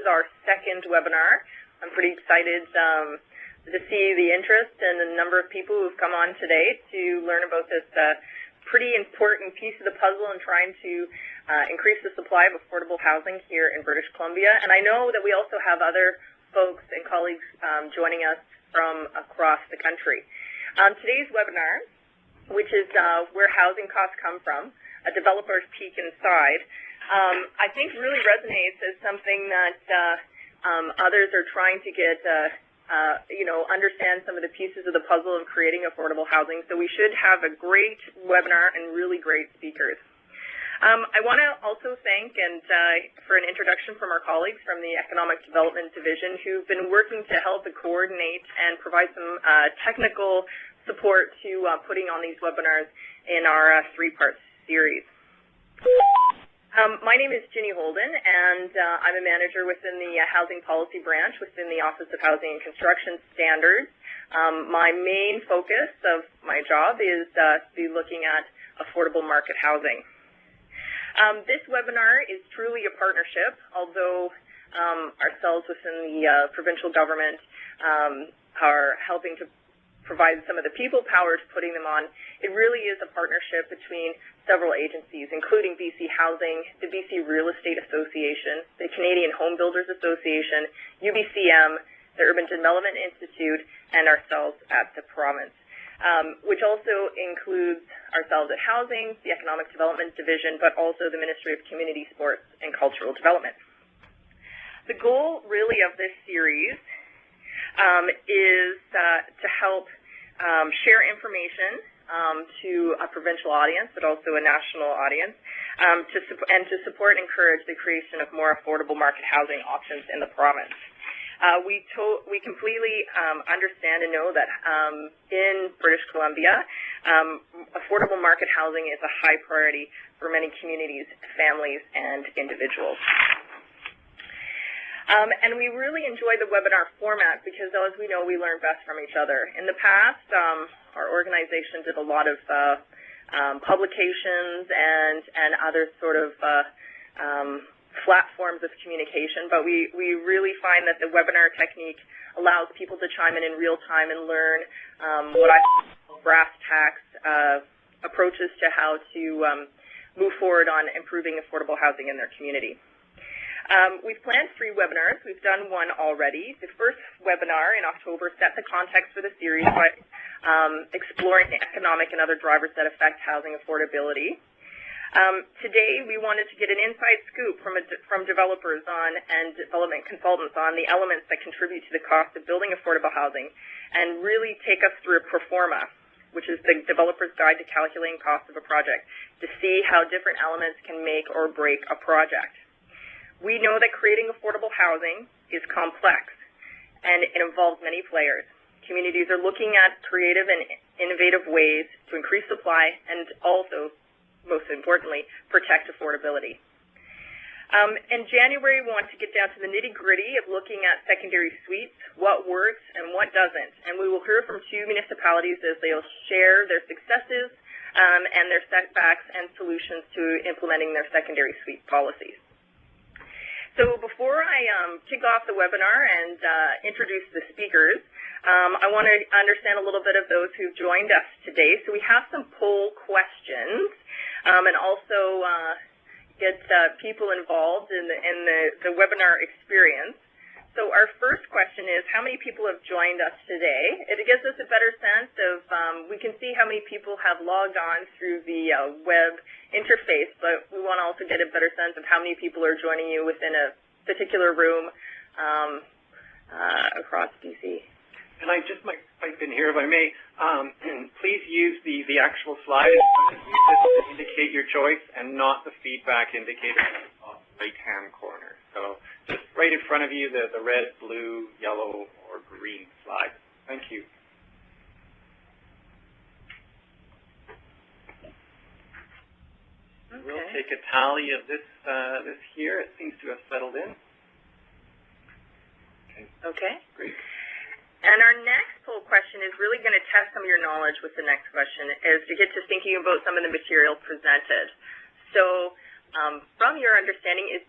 is our second webinar. I'm pretty excited to see the interest and the number of people who've come on today to learn about this pretty important piece of the puzzle in trying to increase the supply of affordable housing here in British Columbia. And I know that we also have other folks and colleagues joining us from across the country. Today's webinar, which is Where Housing Costs Come From, a developer's peek inside, I think really resonates as something that others are trying to get, understand some of the pieces of the puzzle of creating affordable housing. So we should have a great webinar and really great speakers. I want to also thank and for an introduction from our colleagues from the Economic Development Division who've been working to help coordinate and provide some technical support to putting on these webinars in our three-part series. My name is Ginny Holden, and I'm a manager within the Housing Policy Branch within the Office of Housing and Construction Standards. My main focus of my job is to be looking at affordable market housing. This webinar is truly a partnership, although ourselves within the provincial government are helping to provide some of the people power to putting them on. It really is a partnership between several agencies, including BC Housing, the BC Real Estate Association, the Canadian Home Builders Association, UBCM, the Urban Development Institute, and ourselves at the province, which also includes ourselves at Housing, the Economic Development Division, but also the Ministry of Community, Sports, and Cultural Development. The goal really of this series is to help share information to a provincial audience, but also a national audience, to support and encourage the creation of more affordable market housing options in the province. We completely understand and know that in British Columbia, affordable market housing is a high priority for many communities, families, and individuals. And we really enjoy the webinar format because, as we know, we learn best from each other. In the past, our organization did a lot of publications and other sort of flat forms of communication, but we really find that the webinar technique allows people to chime in real time and learn what I call brass tacks approaches to how to move forward on improving affordable housing in their community. We've planned 3 webinars. We've done one already. The first webinar in October set the context for the series by exploring the economic and other drivers that affect housing affordability. Today, we wanted to get an inside scoop from developers and development consultants on the elements that contribute to the cost of building affordable housing and really take us through a pro forma, which is the developer's guide to calculating cost of a project, to see how different elements can make or break a project. We know that creating affordable housing is complex, and it involves many players. Communities are looking at creative and innovative ways to increase supply and also, most importantly, protect affordability. In January, we want to get down to the nitty-gritty of looking at secondary suites, what works and what doesn't. And we will hear from 2 municipalities as they'll share their successes and their setbacks and solutions to implementing their secondary suite policies. So before I kick off the webinar and introduce the speakers, I want to understand a little bit of those who've joined us today. So we have some poll questions and also get people involved in the webinar experience. So our first question is, how many people have joined us today? It gives us a better sense of, we can see how many people have logged on through the web interface, but we want to also get a better sense of how many people are joining you within a particular room across BC. And I just might pipe in here, if I may. Please use the actual slide to indicate your choice and not the feedback indicator in the top right-hand corner. So just right in front of you, the red, blue, yellow, or green slide. Thank you. Okay. We'll take a tally of this here. It seems to have settled in. Okay. Great. And our next poll question is really going to test some of your knowledge with the next question, is to get to thinking about some of the material presented. So from your understanding, is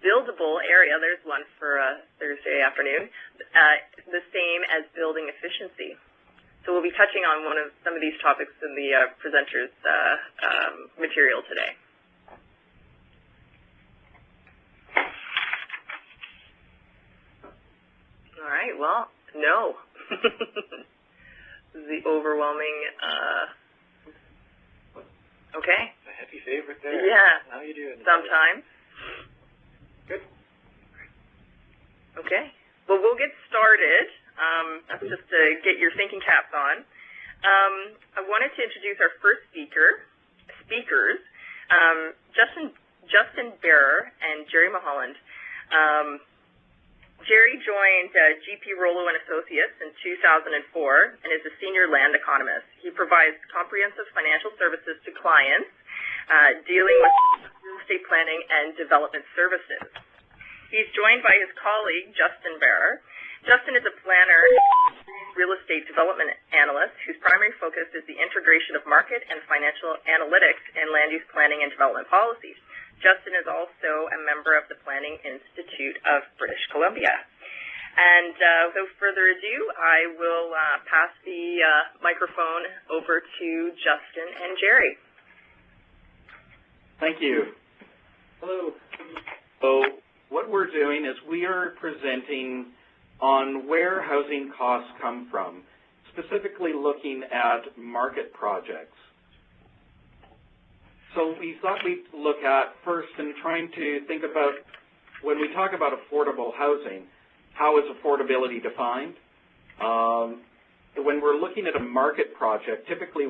buildable area, there's one for Thursday afternoon, the same as building efficiency. So we'll be touching on some of these topics in the presenters' material today. All right, well, no. The overwhelming, okay. A heavy favorite there. Yeah. How you doing? Sometimes. Good. Okay. Well, we'll get started. That's just to get your thinking caps on. I wanted to introduce our first speakers, Justin Bearer and Jerry Mulholland. Jerry joined GP Rollo and Associates in 2004 and is a senior land economist. He provides comprehensive financial services to clients dealing with real estate planning and development services. He's joined by his colleague, Justin Bearer. Justin is a planner, real estate development analyst whose primary focus is the integration of market and financial analytics in land use planning and development policies. Justin is also a member of the Planning Institute of British Columbia. And without further ado, I will pass the microphone over to Justin and Jerry. Thank you. Hello. So what we're doing is we are presenting on where housing costs come from, specifically looking at market projects. So we thought we'd look at first and trying to think about, when we talk about affordable housing, how is affordability defined? When we're looking at a market project, typically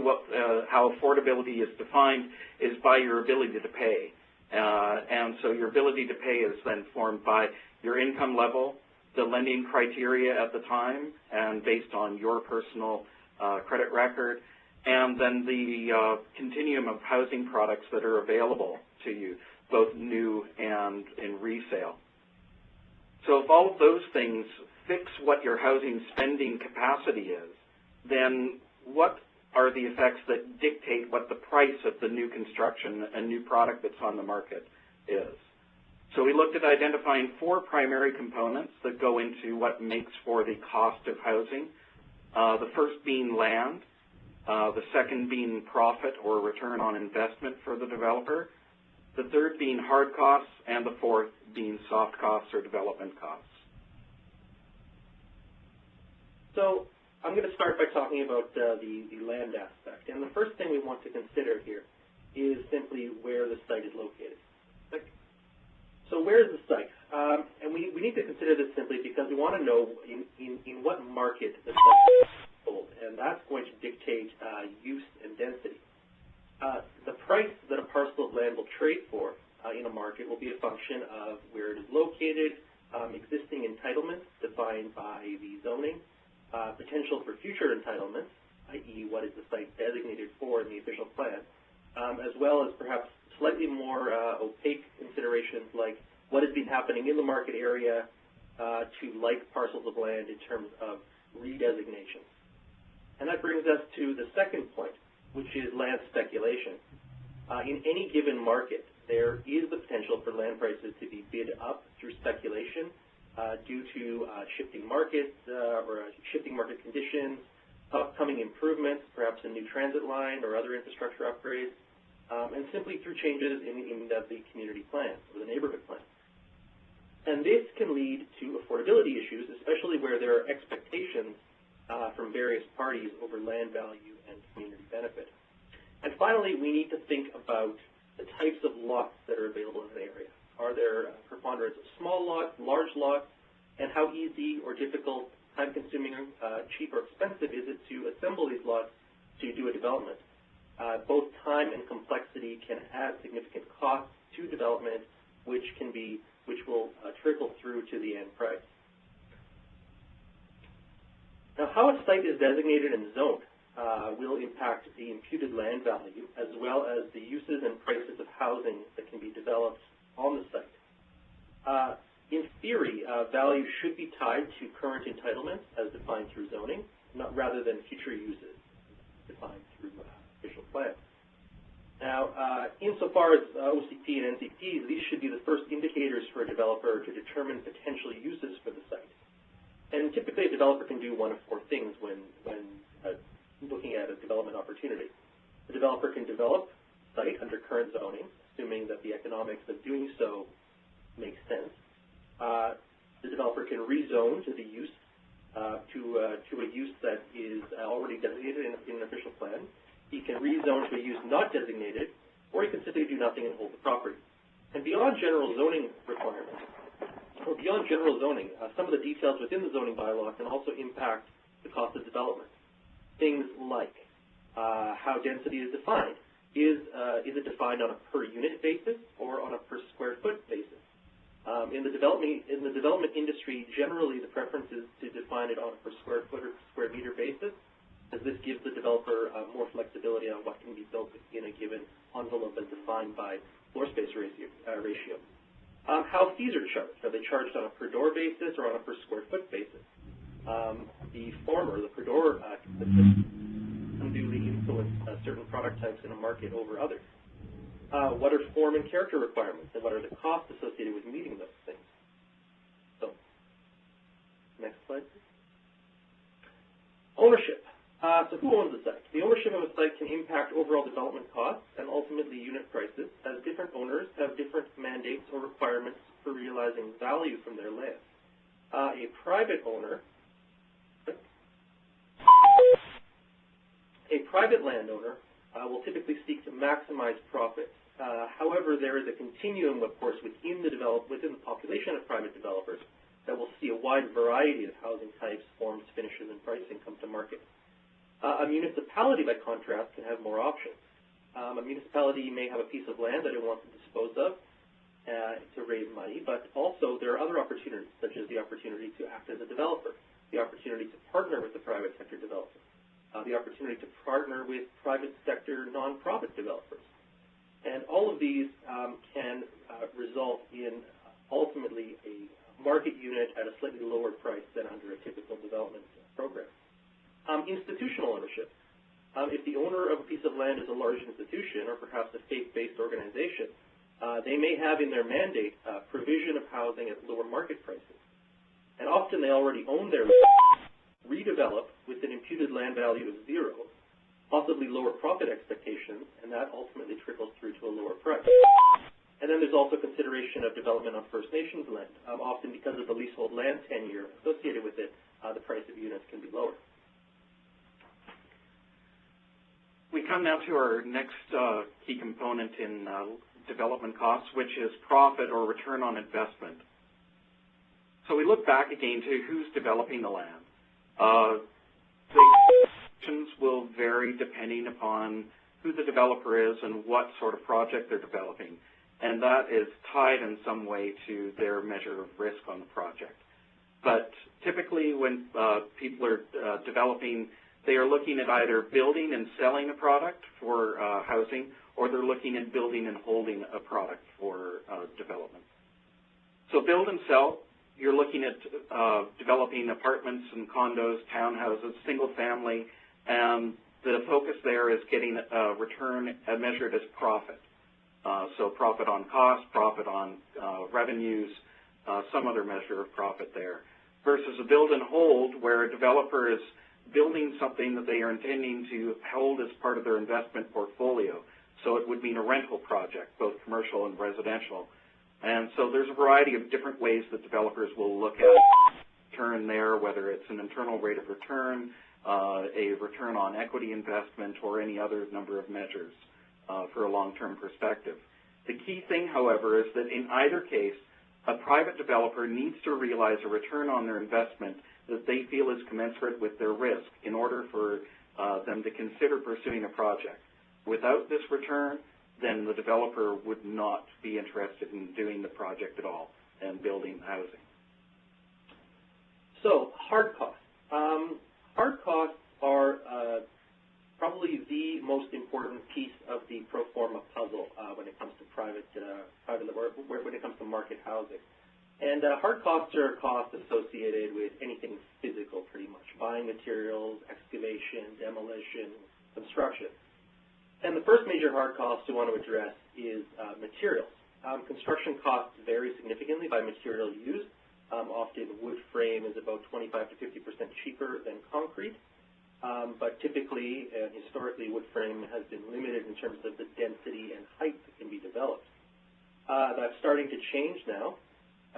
how affordability is defined is by your ability to pay. And so your ability to pay is then formed by your income level, the lending criteria at the time, and based on your personal credit record, and then the continuum of housing products that are available to you, both new and in resale. So if all of those things fix what your housing spending capacity is, then what are the effects that dictate what the price of the new construction and new product that's on the market is? So we looked at identifying 4 primary components that go into what makes for the cost of housing. The first being land, the second being profit or return on investment for the developer, the third being hard costs, and the fourth being soft costs or development costs. So I'm going to start by talking about the land aspect. And the first thing we want to consider here is simply where the site is located. So where is the site? And we need to consider this simply because we want to know in what market the site is sold, and that's going to dictate use and density. The price that a parcel of land will trade for in a market will be a function of where it is located, existing entitlements defined by the zoning, potential for future entitlements, i.e. what is the site designated for in the official plan, as well as perhaps slightly more opaque considerations like what has been happening in the market area to like parcels of land in terms of redesignation. And that brings us to the second point, which is land speculation. In any given market, there is the potential for land prices to be bid up through speculation due to shifting markets or shifting market conditions, upcoming improvements, perhaps a new transit line or other infrastructure upgrades, and simply through changes in the community plan or the neighborhood plan. And this can lead to affordability issues, especially where there are expectations from various parties over land value and community benefit. And finally, we need to think about the types of lots that are available in an area. Are there preponderance of small lots, large lots, and how easy or difficult, time-consuming, cheap or expensive is it to assemble these lots to do a development? Both time and complexity can add significant costs to development, which will trickle through to the end price. Now, how a site is designated and zoned will impact the imputed land value as well as the uses and prices of housing that can be developed on the site. In theory, value should be tied to current entitlements as defined through zoning, rather than future uses defined through official plan. Now, insofar as OCP and NCPs, these should be the first indicators for a developer to determine potential uses for the site. And typically, a developer can do one of four things when looking at a development opportunity. The developer can develop the site under current zoning, assuming that the economics of doing so makes sense. The developer can rezone to the use to a use that is already designated in an official plan. He can rezone to a use not designated, or he can simply do nothing and hold the property. And beyond general zoning requirements, or beyond general zoning, some of the details within the zoning bylaw can also impact the cost of development. Things like how density is defined. Is it defined on a per unit basis or on a per square foot basis? In the development industry, generally the preference is to define it on a per square foot or square meter basis, as this gives the developer more flexibility on what can be built in a given envelope as defined by floor space ratio. How fees are charged. Are they charged on a per door basis or on a per square foot basis? The former, the per door, unduly influence certain product types in a market over others. What are form and character requirements, and what are the costs associated with meeting those things? So, next slide, please. Ownership. So who owns the site? The ownership of a site can impact overall development costs and ultimately unit prices, as different owners have different mandates or requirements for realizing value from their land. A private landowner will typically seek to maximize profits. However, there is a continuum, of course, within the population of private developers that will see a wide variety of housing types, forms, finishes, and pricing come to market. A municipality, by contrast, can have more options. A municipality may have a piece of land that it wants to dispose of to raise money, but also there are other opportunities, such as the opportunity to act as a developer, the opportunity to partner with the private sector developer, the opportunity to partner with private sector nonprofit developers. And all of these can result in ultimately a market unit at a slightly lower price than under a typical development program. Institutional ownership. If the owner of a piece of land is a large institution or perhaps a faith-based organization, they may have in their mandate provision of housing at lower market prices. And often they already own their land, redevelop with an imputed land value of zero, possibly lower profit expectations, and that ultimately trickles through to a lower price. And then there's also consideration of development on First Nations land. Often because of the leasehold land tenure associated with it, the price of units can be lower. We come now to our next key component in development costs, which is profit or return on investment. So we look back again to who's developing the land. The options will vary depending upon who the developer is and what sort of project they're developing. And that is tied in some way to their measure of risk on the project. But typically when people are developing, they are looking at either building and selling a product for housing, or they're looking at building and holding a product for development. So build and sell, you're looking at developing apartments and condos, townhouses, single family, and the focus there is getting a return measured as profit. So profit on cost, profit on revenues, some other measure of profit there. Versus a build and hold, where a developer is building something that they are intending to hold as part of their investment portfolio. So it would mean a rental project, both commercial and residential. And so there's a variety of different ways that developers will look at return there, whether it's an internal rate of return, a return on equity investment, or any other number of measures for a long-term perspective. The key thing, however, is that in either case, a private developer needs to realize a return on their investment that they feel is commensurate with their risk in order for them to consider pursuing a project. Without this return, then the developer would not be interested in doing the project at all and building housing. So, hard costs. Hard costs are probably the most important piece of the pro forma puzzle when it comes to when it comes to market housing. And hard costs are costs associated with anything physical, pretty much. Buying materials, excavation, demolition, construction. And the first major hard cost we want to address is materials. Construction costs vary significantly by material used. Often wood frame is about 25 to 50% cheaper than concrete, but typically and historically wood frame has been limited in terms of the density and height that can be developed. That's starting to change now,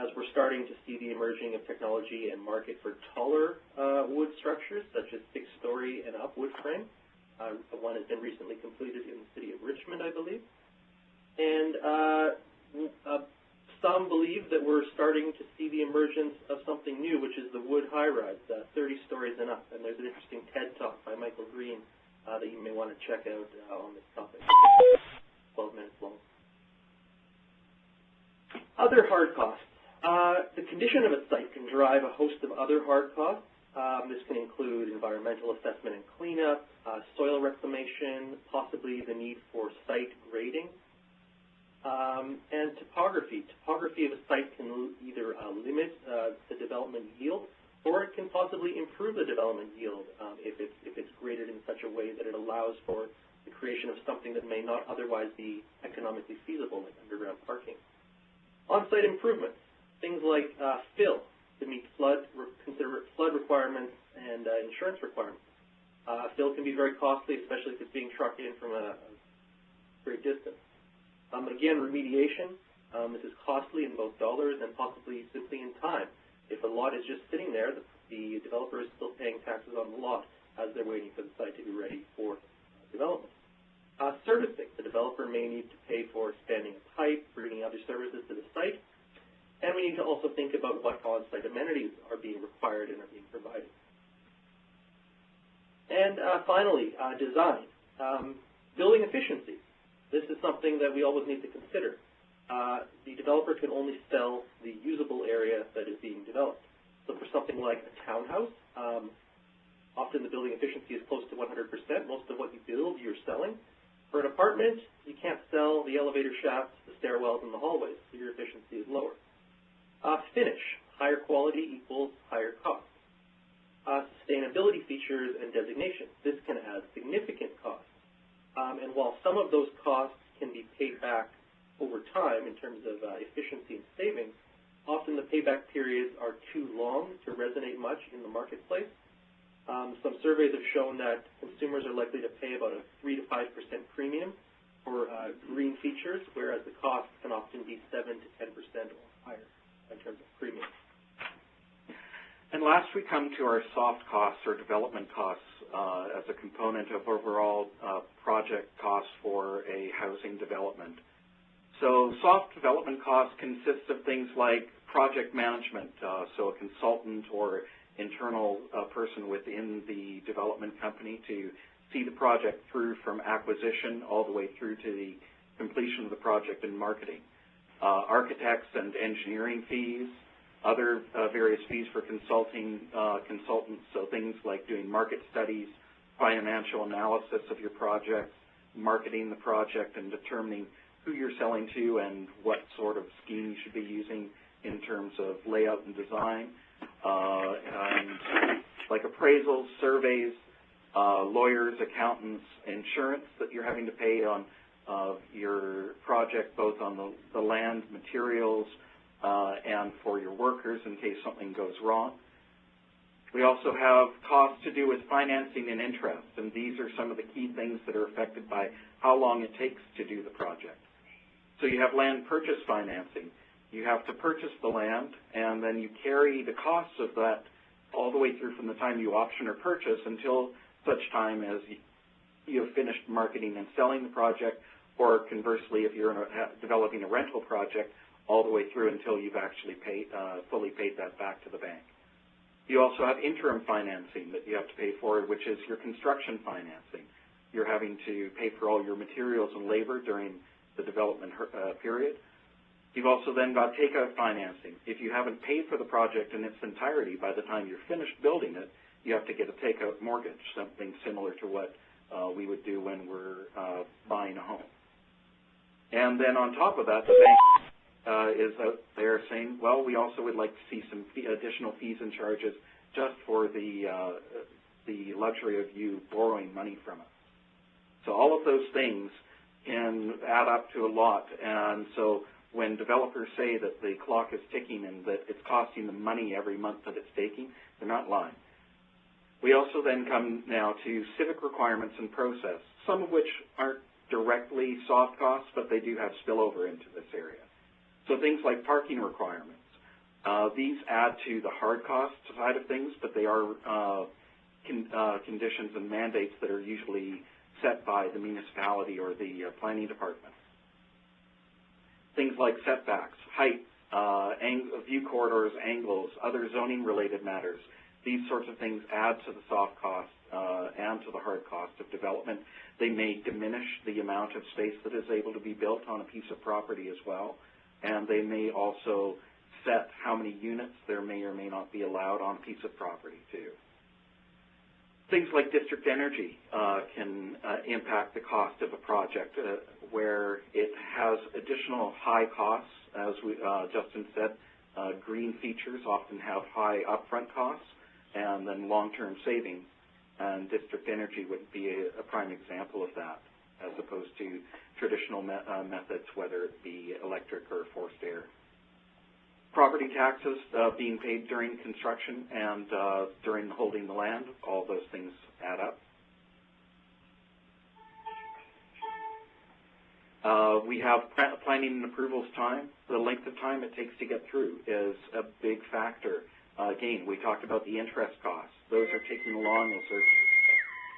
as we're starting to see the emerging of technology and market for taller wood structures, such as 6-story and up wood frame. One has been recently completed in the city of Richmond, I believe. And some believe that we're starting to see the emergence of something new, which is the wood high-rise, 30 stories and up. And there's an interesting TED Talk by Michael Green that you may want to check out on this topic. 12 minutes long. Other hard costs. The condition of a site can drive a host of other hard costs. This can include environmental assessment and cleanup, soil reclamation, possibly the need for site grading, and topography. Topography of a site can either limit the development yield, or it can possibly improve the development yield if it's graded in such a way that it allows for the creation of something that may not otherwise be economically feasible, like underground parking. On-site improvements, things like fill to meet considerate flood requirements and insurance requirements. Fill can be very costly, especially if it's being trucked in from a great distance. Again, remediation, this is costly in both dollars and possibly simply in time. If a lot is just sitting there, the developer is still paying taxes on the lot as they're waiting for the site to be ready for development. Servicing, the developer may need to pay for expanding a pipe, bringing other services to the site, and we need to also think about what on-site amenities are being required and are being provided. And finally, design. Building efficiency. This is something that we always need to consider. The developer can only sell the usable area that is being developed. So for something like a townhouse, often the building efficiency is close to 100%. Most of what you build, you're selling. For an apartment, you can't sell the elevator shafts, the stairwells, and the hallways, so your efficiency is lower. Finish. Higher quality equals higher cost. Sustainability features and designations. This can add significant costs. And while some of those costs can be paid back over time in terms of efficiency and savings, often the payback periods are too long to resonate much in the marketplace. Some surveys have shown that consumers are likely to pay about a 3 to 5% premium for green features, whereas the cost can often be 7 to 10% or higher in terms of premium. And last, we come to our soft costs or development costs as a component of overall project costs for a housing development. So soft development costs consist of things like project management, so a consultant or internal person within the development company to see the project through from acquisition all the way through to the completion of the project and marketing. Architects and engineering fees, other various fees for consultants, so things like doing market studies, financial analysis of your project, marketing the project, and determining who you're selling to and what sort of scheme you should be using in terms of layout and design, and like appraisals, surveys, lawyers, accountants, insurance that you're having to pay on your project, both on the land, materials, and for your workers in case something goes wrong. We also have costs to do with financing and interest, and these are some of the key things that are affected by how long it takes to do the project. So you have land purchase financing. You have to purchase the land, and then you carry the costs of that all the way through from the time you option or purchase until such time as you have finished marketing and selling the project, or conversely, if you're developing a rental project, all the way through until you've actually fully paid that back to the bank. You also have interim financing that you have to pay for, which is your construction financing. You're having to pay for all your materials and labor during the development period. You've also then got takeout financing. If you haven't paid for the project in its entirety by the time you're finished building it, you have to get a takeout mortgage, something similar to what we would do when we're buying a home. And then on top of that, the bank is out there saying, well, we also would like to see some additional fees and charges just for the luxury of you borrowing money from us. So all of those things can add up to a lot. And so when developers say that the clock is ticking and that it's costing them money every month that it's taking, they're not lying. We also then come now to civic requirements and process, some of which aren't directly soft costs, but they do have spillover into this area. So things like parking requirements. These add to the hard cost side of things, but they are conditions and mandates that are usually set by the municipality or the planning department. Things like setbacks, height, view corridors, angles, other zoning-related matters. These sorts of things add to the soft cost and to the hard cost of development. They may diminish the amount of space that is able to be built on a piece of property as well, and they may also set how many units there may or may not be allowed on a piece of property too. Things like district energy can impact the cost of a project where it has additional high costs. As Justin said, green features often have high upfront costs and then long-term savings, and district energy would be a prime example of that as opposed to traditional methods, whether it be electric or forced air. Property taxes being paid during construction and during holding the land, all those things add up. We have planning and approvals time. The length of time it takes to get through is a big factor. Again, we talked about the interest costs. Those are taking long as they're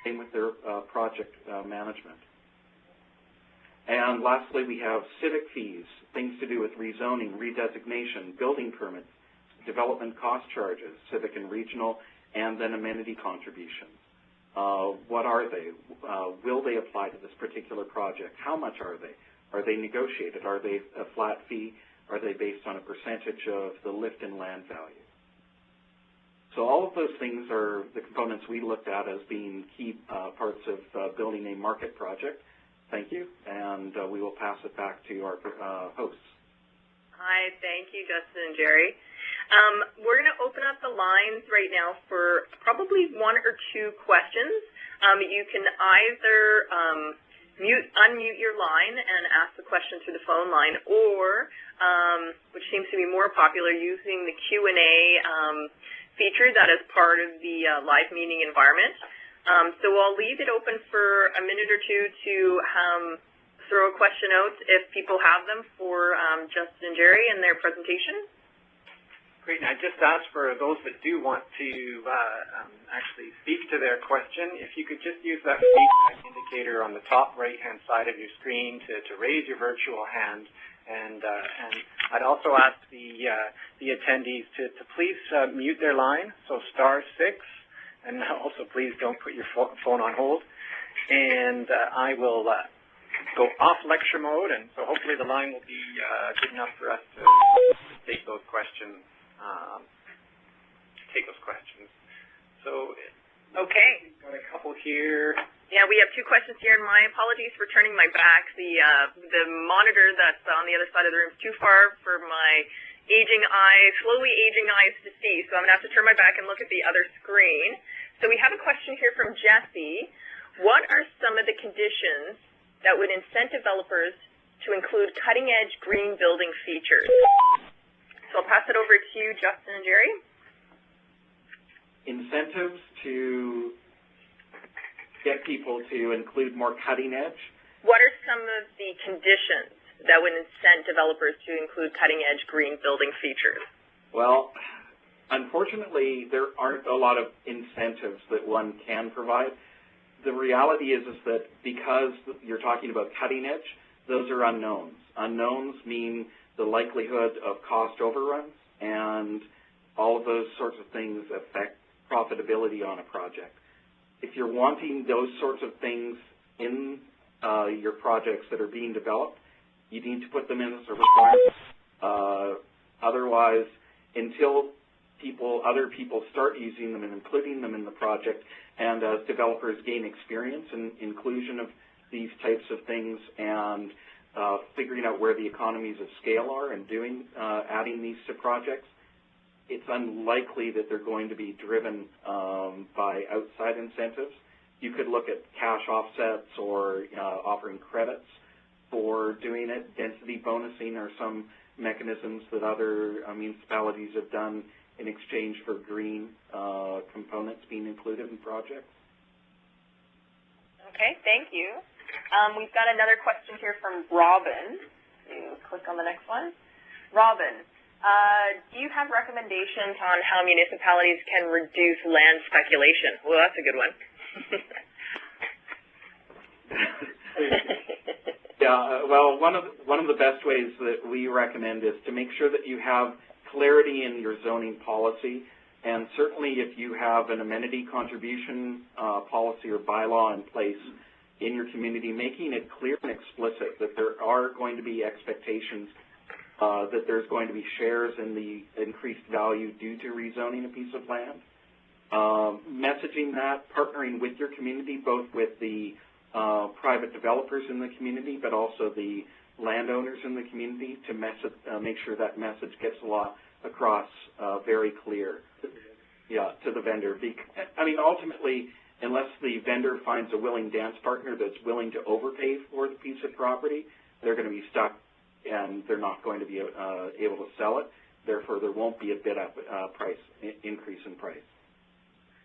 same with their project management. And lastly, we have civic fees, things to do with rezoning, redesignation, building permits, development cost charges, civic and regional, and then amenity contributions. What are they? Will they apply to this particular project? How much are they? Are they negotiated? Are they a flat fee? Are they based on a percentage of the lift in land value? So all of those things are the components we looked at as being key parts of building a market project. Thank you, and we will pass it back to our hosts. Hi, thank you, Justin and Jerry. We're going to open up the lines right now for probably one or two questions. You can either unmute your line and ask the question through the phone line, or, which seems to be more popular, using the Q&A feature that is part of the live meeting environment. So I'll leave it open for a minute or two to throw a question out if people have them for Justin and Jerry in their presentation. Great, and I just asked for those that do want to actually speak to their question, if you could just use that feedback indicator on the top right-hand side of your screen to raise your virtual hand. And I'd also ask the attendees to please mute their line, so *6, and also please don't put your phone on hold. And I will go off lecture mode, and so hopefully the line will be good enough for us to take those questions. So, okay. We've got a couple here. Yeah, we have two questions here, and my apologies for turning my back. The monitor that's on the other side of the room is too far for my slowly aging eyes to see, so I'm going to have to turn my back and look at the other screen. So we have a question here from Jesse. What are some of the conditions that would incent developers to include cutting-edge green building features? So I'll pass it over to you, Justin and Jerry. Incentives to get people to include more cutting edge? What are some of the conditions that would incent developers to include cutting-edge green building features? Well, unfortunately, there aren't a lot of incentives that one can provide. The reality is that because you're talking about cutting edge, those are unknowns. Unknowns mean the likelihood of cost overruns, and all of those sorts of things affect profitability on a project. If you're wanting those sorts of things in your projects that are being developed, you need to put them in as a requirement. Otherwise, until other people start using them and including them in the project, and as developers gain experience in inclusion of these types of things and figuring out where the economies of scale are and adding these to projects, it's unlikely that they're going to be driven by outside incentives. You could look at cash offsets or offering credits for doing it. Density bonusing are some mechanisms that other municipalities have done in exchange for green components being included in projects. Okay, thank you. We've got another question here from Robin. You click on the next one. Robin, do you have recommendations on how municipalities can reduce land speculation? Well, that's a good one. Yeah, well, one of the best ways that we recommend is to make sure that you have clarity in your zoning policy, and certainly if you have an amenity contribution policy or bylaw in place in your community, making it clear and explicit that there are going to be expectations that there's going to be shares in the increased value due to rezoning a piece of land. Messaging that, partnering with your community, both with the private developers in the community, but also the landowners in the community, to make sure that message gets across very clear, to the vendor. I mean, ultimately, unless the vendor finds a willing dance partner that's willing to overpay for the piece of property, they're going to be stuck and they're not going to be able to sell it. Therefore, there won't be a bid-up increase in price.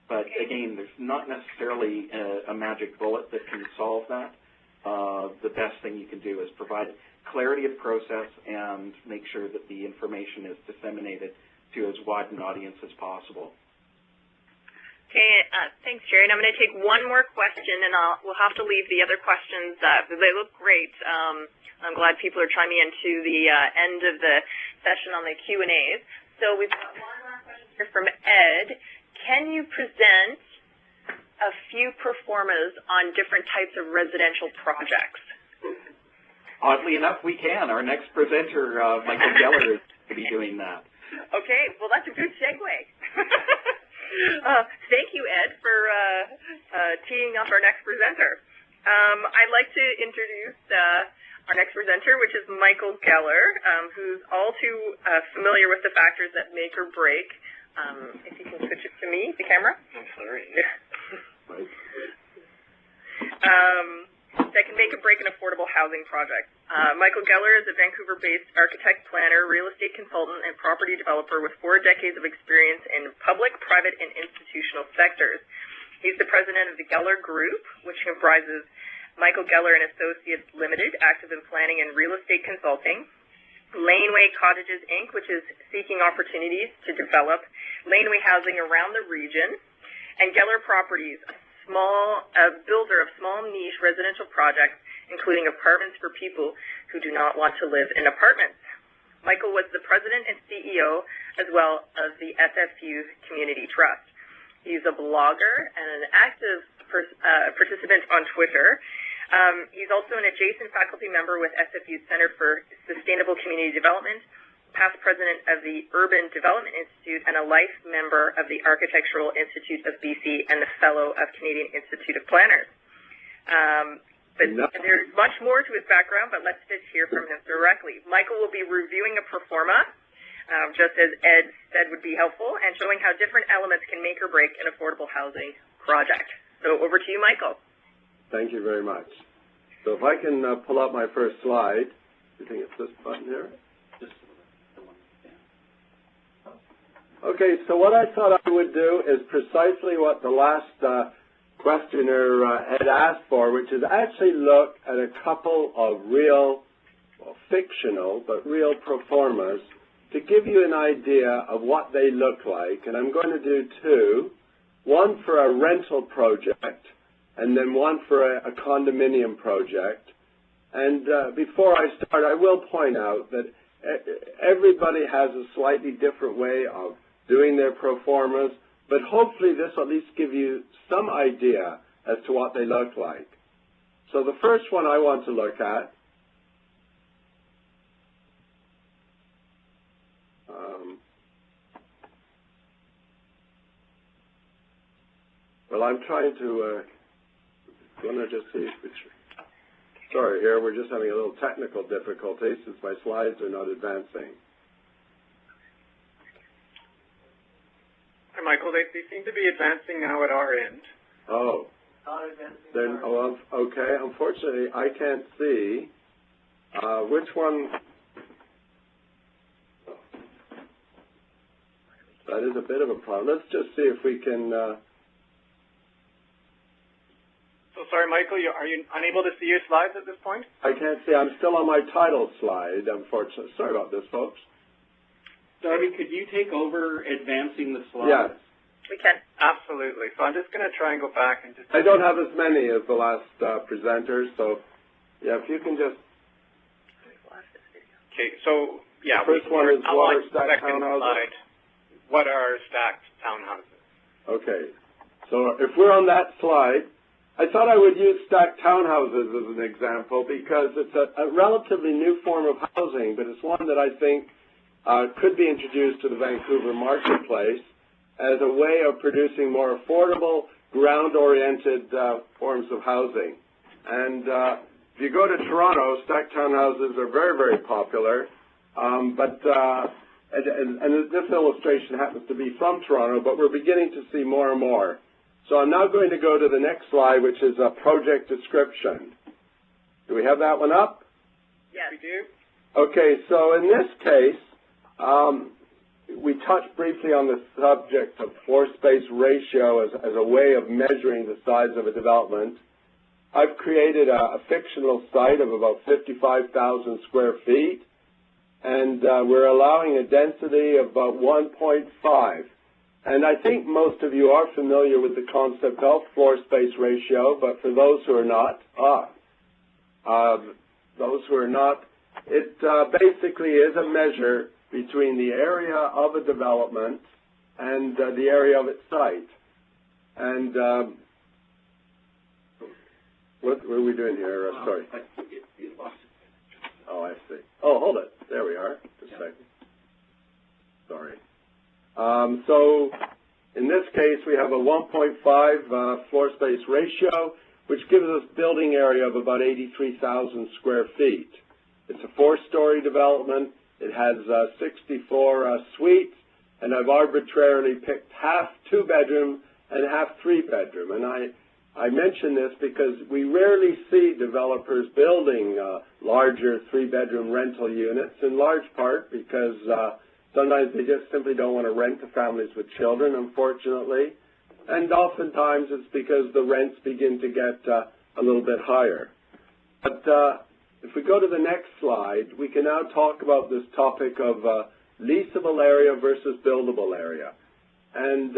But again, there's not necessarily a magic bullet that can solve that. The best thing you can do is provide clarity of process and make sure that the information is disseminated to as wide an audience as possible. Okay, thanks, Jerry. And I'm going to take one more question, and we'll have to leave the other questions. They look great. I'm glad people are chiming into the end of the session on the Q&As. So we've got one more question here from Ed. Can you present a few performas on different types of residential projects? Oddly enough, we can. Our next presenter, Michael Geller, is going to be doing that. Okay, well, that's a good segue. Thank you, Ed, for teeing up our next presenter. I'd like to introduce our next presenter, which is Michael Geller, who's all too familiar with the factors that make or break. If you can switch it to me, the camera. I'm sorry. That can make or break an affordable housing project. Michael Geller is a Vancouver-based architect, planner, real estate consultant, and property developer with 4 decades of experience in public, private, and institutional sectors. He's the president of the Geller Group, which comprises Michael Geller and Associates Limited, active in planning and real estate consulting, Laneway Cottages, Inc., which is seeking opportunities to develop laneway housing around the region, and Geller Properties, a builder of small niche residential projects, including apartments for people who do not want to live in apartments. Michael was the president and CEO as well of the SFU Community Trust. He's a blogger and an active participant on Twitter. He's also an adjacent faculty member with SFU's Center for Sustainable Community Development, past president of the Urban Development Institute, and a life member of the Architectural Institute of BC and the fellow of Canadian Institute of Planners. But there's much more to his background, but let's just hear from him directly. Michael will be reviewing a performa, just as Ed said would be helpful, and showing how different elements can make or break an affordable housing project. So over to you, Michael. Thank you very much. So if I can pull up my first slide, you think it's this button here? Okay, so what I thought I would do is precisely what the last questioner had asked for, which is actually look at a couple of real, well, fictional, but real proformas to give you an idea of what they look like. And I'm going to do 2, one for a rental project and then one for a condominium project. And before I start, I will point out that everybody has a slightly different way of doing their proformas, but hopefully this will at least give you some idea as to what they look like. So the first one I want to look at well, I'm trying to just see which. Sorry, here we're just having a little technical difficulty since my slides are not advancing. Hi, Michael. They seem to be advancing now at our end. Oh, Then, oh, okay. Unfortunately, I can't see which one. That is a bit of a problem. Let's just see if we can. So sorry, Michael, are you unable to see your slides at this point? I can't see. I'm still on my title slide, unfortunately. Sorry about this, folks. Darby, could you take over advancing the slides? Yes. We can. Absolutely. So I'm just going to try and go back and just... I don't have as many as the last presenters, so yeah, if you can just... Okay, so yeah, the first one is what are stacked second townhouses? slide. What are stacked townhouses? Okay, so if we're on that slide, I thought I would use stacked townhouses as an example because it's a relatively new form of housing, but it's one that I think could be introduced to the Vancouver marketplace as a way of producing more affordable, ground-oriented forms of housing. And if you go to Toronto, stacked townhouses are very, very popular. And this illustration happens to be from Toronto, but we're beginning to see more and more. So I'm now going to go to the next slide, which is a project description. Do we have that one up? Yes. We do. Okay, so in this case, we touched briefly on the subject of floor space ratio as a way of measuring the size of a development. I've created a fictional site of about 55,000 square feet, and we're allowing a density of about 1.5. And I think most of you are familiar with the concept of floor space ratio, but for those who are not, it basically is a measure between the area of a development and the area of its site. And what were we doing here? Sorry. Oh, I see. Oh, hold it. There we are. Just a second. Sorry. So in this case, we have a 1.5 floor space ratio, which gives us building area of about 83,000 square feet. It's a four-story development. It has 64 suites, and I've arbitrarily picked half two-bedroom and half three-bedroom. And I mention this because we rarely see developers building larger three-bedroom rental units, in large part because sometimes they just simply don't want to rent to families with children, unfortunately. And oftentimes it's because the rents begin to get a little bit higher. But if we go to the next slide, we can now talk about this topic of leasable area versus buildable area. And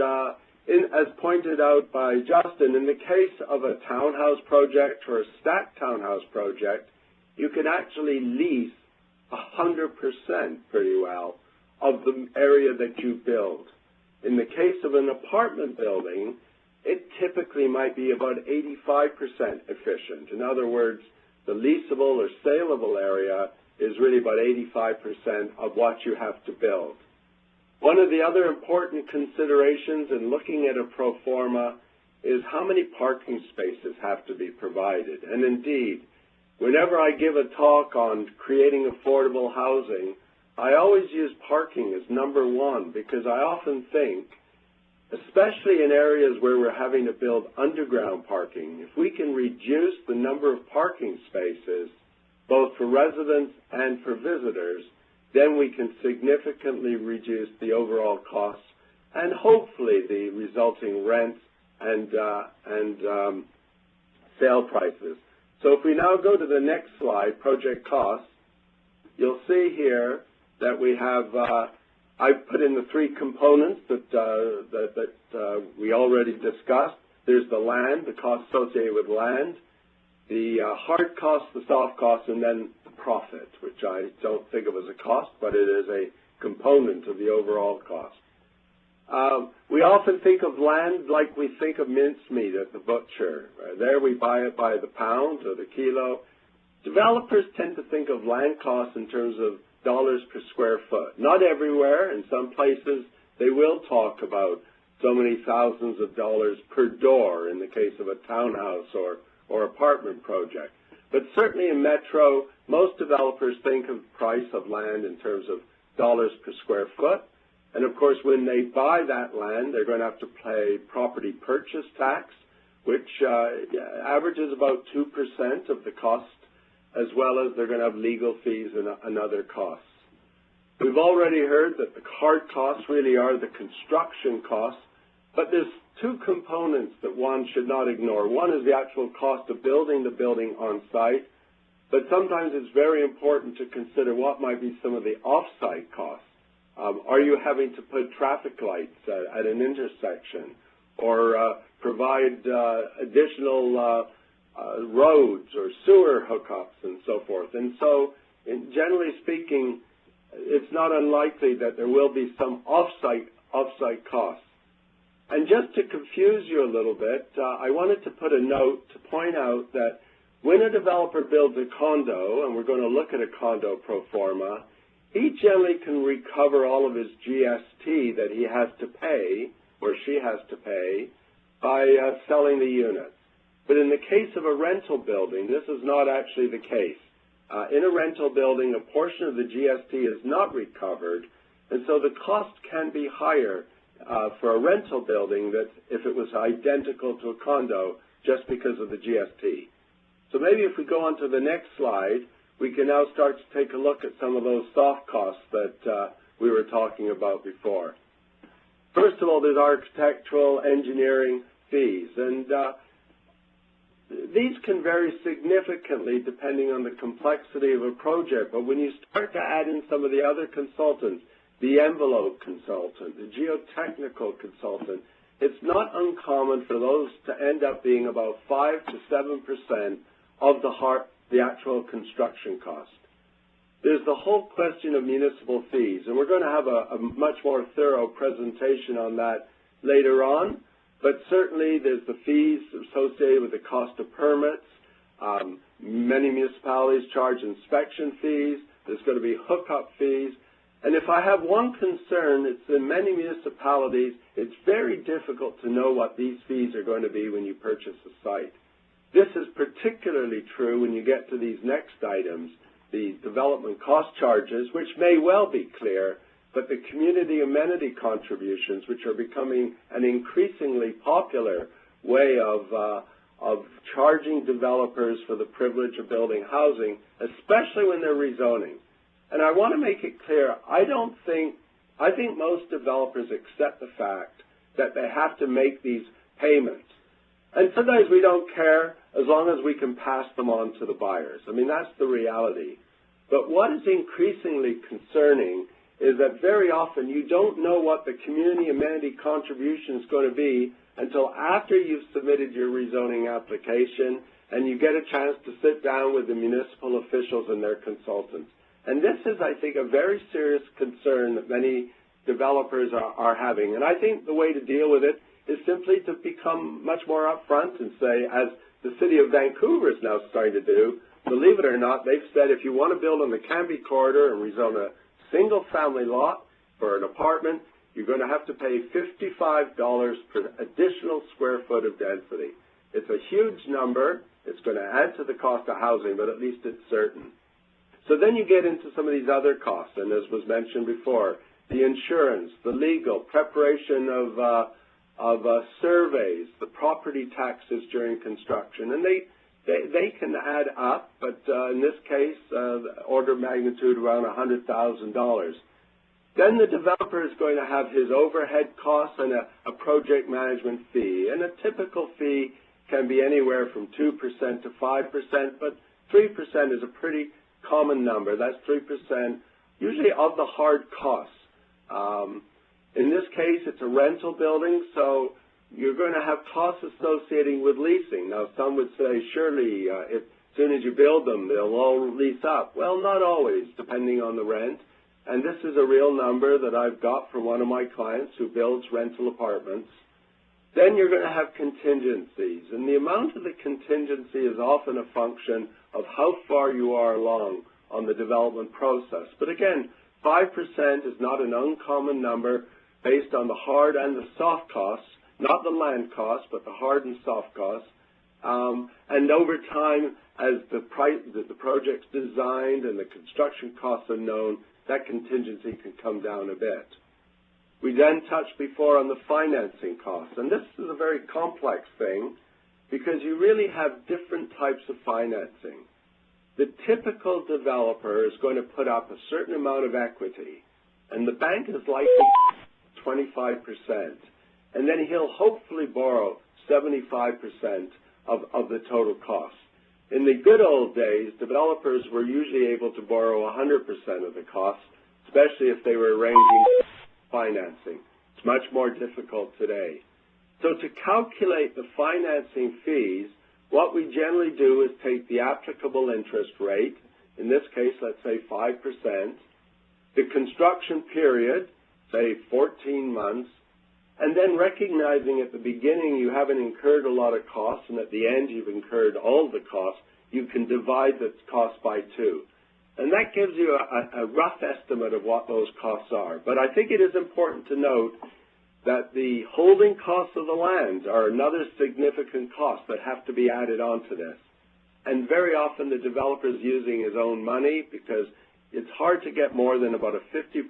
as pointed out by Justin, in the case of a townhouse project or a stacked townhouse project, you can actually lease 100% pretty well of the area that you build. In the case of an apartment building, it typically might be about 85% efficient. In other words, the leasable or saleable area is really about 85% of what you have to build. One of the other important considerations in looking at a pro forma is how many parking spaces have to be provided. And indeed, whenever I give a talk on creating affordable housing, I always use parking as number one because I often think, especially in areas where we're having to build underground parking, if we can reduce the number of parking spaces, both for residents and for visitors, then we can significantly reduce the overall costs and hopefully the resulting rents and sale prices. So if we now go to the next slide, project costs, you'll see here that we have, I've put in the three components that we already discussed. There's the land, the cost associated with land, the hard costs, the soft costs, and then the profit, which I don't think of as a cost, but it is a component of the overall cost. We often think of land like we think of mincemeat at the butcher. There we buy it by the pound or the kilo. Developers tend to think of land costs in terms of dollars per square foot. Not everywhere. In some places, they will talk about so many thousands of dollars per door in the case of a townhouse or apartment project. But certainly in Metro, most developers think of price of land in terms of dollars per square foot. And of course, when they buy that land, they're going to have to pay property purchase tax, which averages about 2% of the cost, as well as they're going to have legal fees and other costs. We've already heard that the hard costs really are the construction costs, but there's two components that one should not ignore. One is the actual cost of building the building on site, but sometimes it's very important to consider what might be some of the off-site costs. Are you having to put traffic lights at an intersection, or provide additional roads or sewer hookups and so forth? And so, generally speaking, it's not unlikely that there will be some off-site costs. And just to confuse you a little bit, I wanted to put a note to point out that when a developer builds a condo, and we're going to look at a condo pro forma, he generally can recover all of his GST that he has to pay, or she has to pay, by selling the units. But in the case of a rental building, this is not actually the case. In a rental building, a portion of the GST is not recovered, and so the cost can be higher for a rental building than if it was identical to a condo just because of the GST. So maybe if we go on to the next slide, we can now start to take a look at some of those soft costs that we were talking about before. First of all, there's architectural engineering fees, and these can vary significantly depending on the complexity of a project, but when you start to add in some of the other consultants, the envelope consultant, the geotechnical consultant, it's not uncommon for those to end up being about 5 to 7% of the actual construction cost. There's the whole question of municipal fees, and we're going to have a much more thorough presentation on that later on, but certainly there's the fees associated with the cost of permits. Many municipalities charge inspection fees. There's going to be hookup fees. And if I have one concern, it's in many municipalities, it's very difficult to know what these fees are going to be when you purchase a site. This is particularly true when you get to these next items, the development cost charges, which may well be clear, but the community amenity contributions, which are becoming an increasingly popular way of charging developers for the privilege of building housing, especially when they're rezoning. And I want to make it clear, I think most developers accept the fact that they have to make these payments. And sometimes we don't care as long as we can pass them on to the buyers. I mean, that's the reality. But what is increasingly concerning is that very often you don't know what the community amenity contribution is going to be until after you've submitted your rezoning application and you get a chance to sit down with the municipal officials and their consultants. And this is, I think, a very serious concern that many developers are having. And I think the way to deal with it is simply to become much more upfront and say, as the city of Vancouver is now starting to do, believe it or not, they've said if you want to build on the Cambie corridor and rezone a single-family lot for an apartment, you're going to have to pay $55 per additional square foot of density. It's a huge number. It's going to add to the cost of housing, but at least it's certain. So then you get into some of these other costs, and as was mentioned before, the insurance, the legal, preparation of surveys, the property taxes during construction, and they can add up, but in this case, order of magnitude around $100,000. Then the developer is going to have his overhead costs and a project management fee, and a typical fee can be anywhere from 2% to 5%, but 3% is a pretty common number. That's 3%, usually of the hard costs. In this case, it's a rental building, so you're going to have costs associated with leasing. Now, some would say, surely, as soon as you build them, they'll all lease up. Well, not always, depending on the rent. And this is a real number that I've got from one of my clients who builds rental apartments. Then you're going to have contingencies. And the amount of the contingency is often a function of how far you are along on the development process. But again, 5% is not an uncommon number based on the hard and the soft costs, not the land costs, but the hard and soft costs. And over time, as the project's designed and the construction costs are known, that contingency can come down a bit. We then touched before on the financing costs, and this is a very complex thing. because you really have different types of financing. The typical developer is going to put up a certain amount of equity, and the bank is likely 25%, and then he'll hopefully borrow 75% of the total cost. In the good old days, developers were usually able to borrow 100% of the cost, especially if they were arranging financing. It's much more difficult today. So to calculate the financing fees, what we generally do is take the applicable interest rate, in this case, let's say 5%, the construction period, say 14 months, and then recognizing at the beginning you haven't incurred a lot of costs, and at the end you've incurred all the costs, you can divide the cost by 2. And that gives you a rough estimate of what those costs are. But I think it is important to note that the holding costs of the land are another significant cost that have to be added onto this. And very often the developer is using his own money because it's hard to get more than about a 50%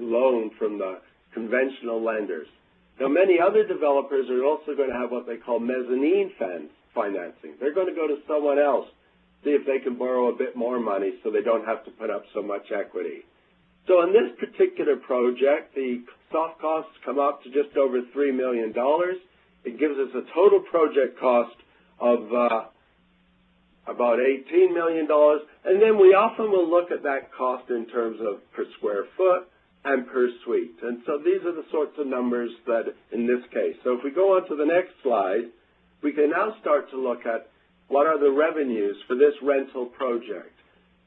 loan from the conventional lenders. Now, many other developers are also going to have what they call mezzanine financing. They're going to go to someone else, see if they can borrow a bit more money so they don't have to put up so much equity. So in this particular project, the soft costs come up to just over $3 million. It gives us a total project cost of about $18 million. And then we often will look at that cost in terms of per square foot and per suite. And so these are the sorts of numbers that in this case. So if we go on to the next slide, we can now start to look at what are the revenues for this rental project.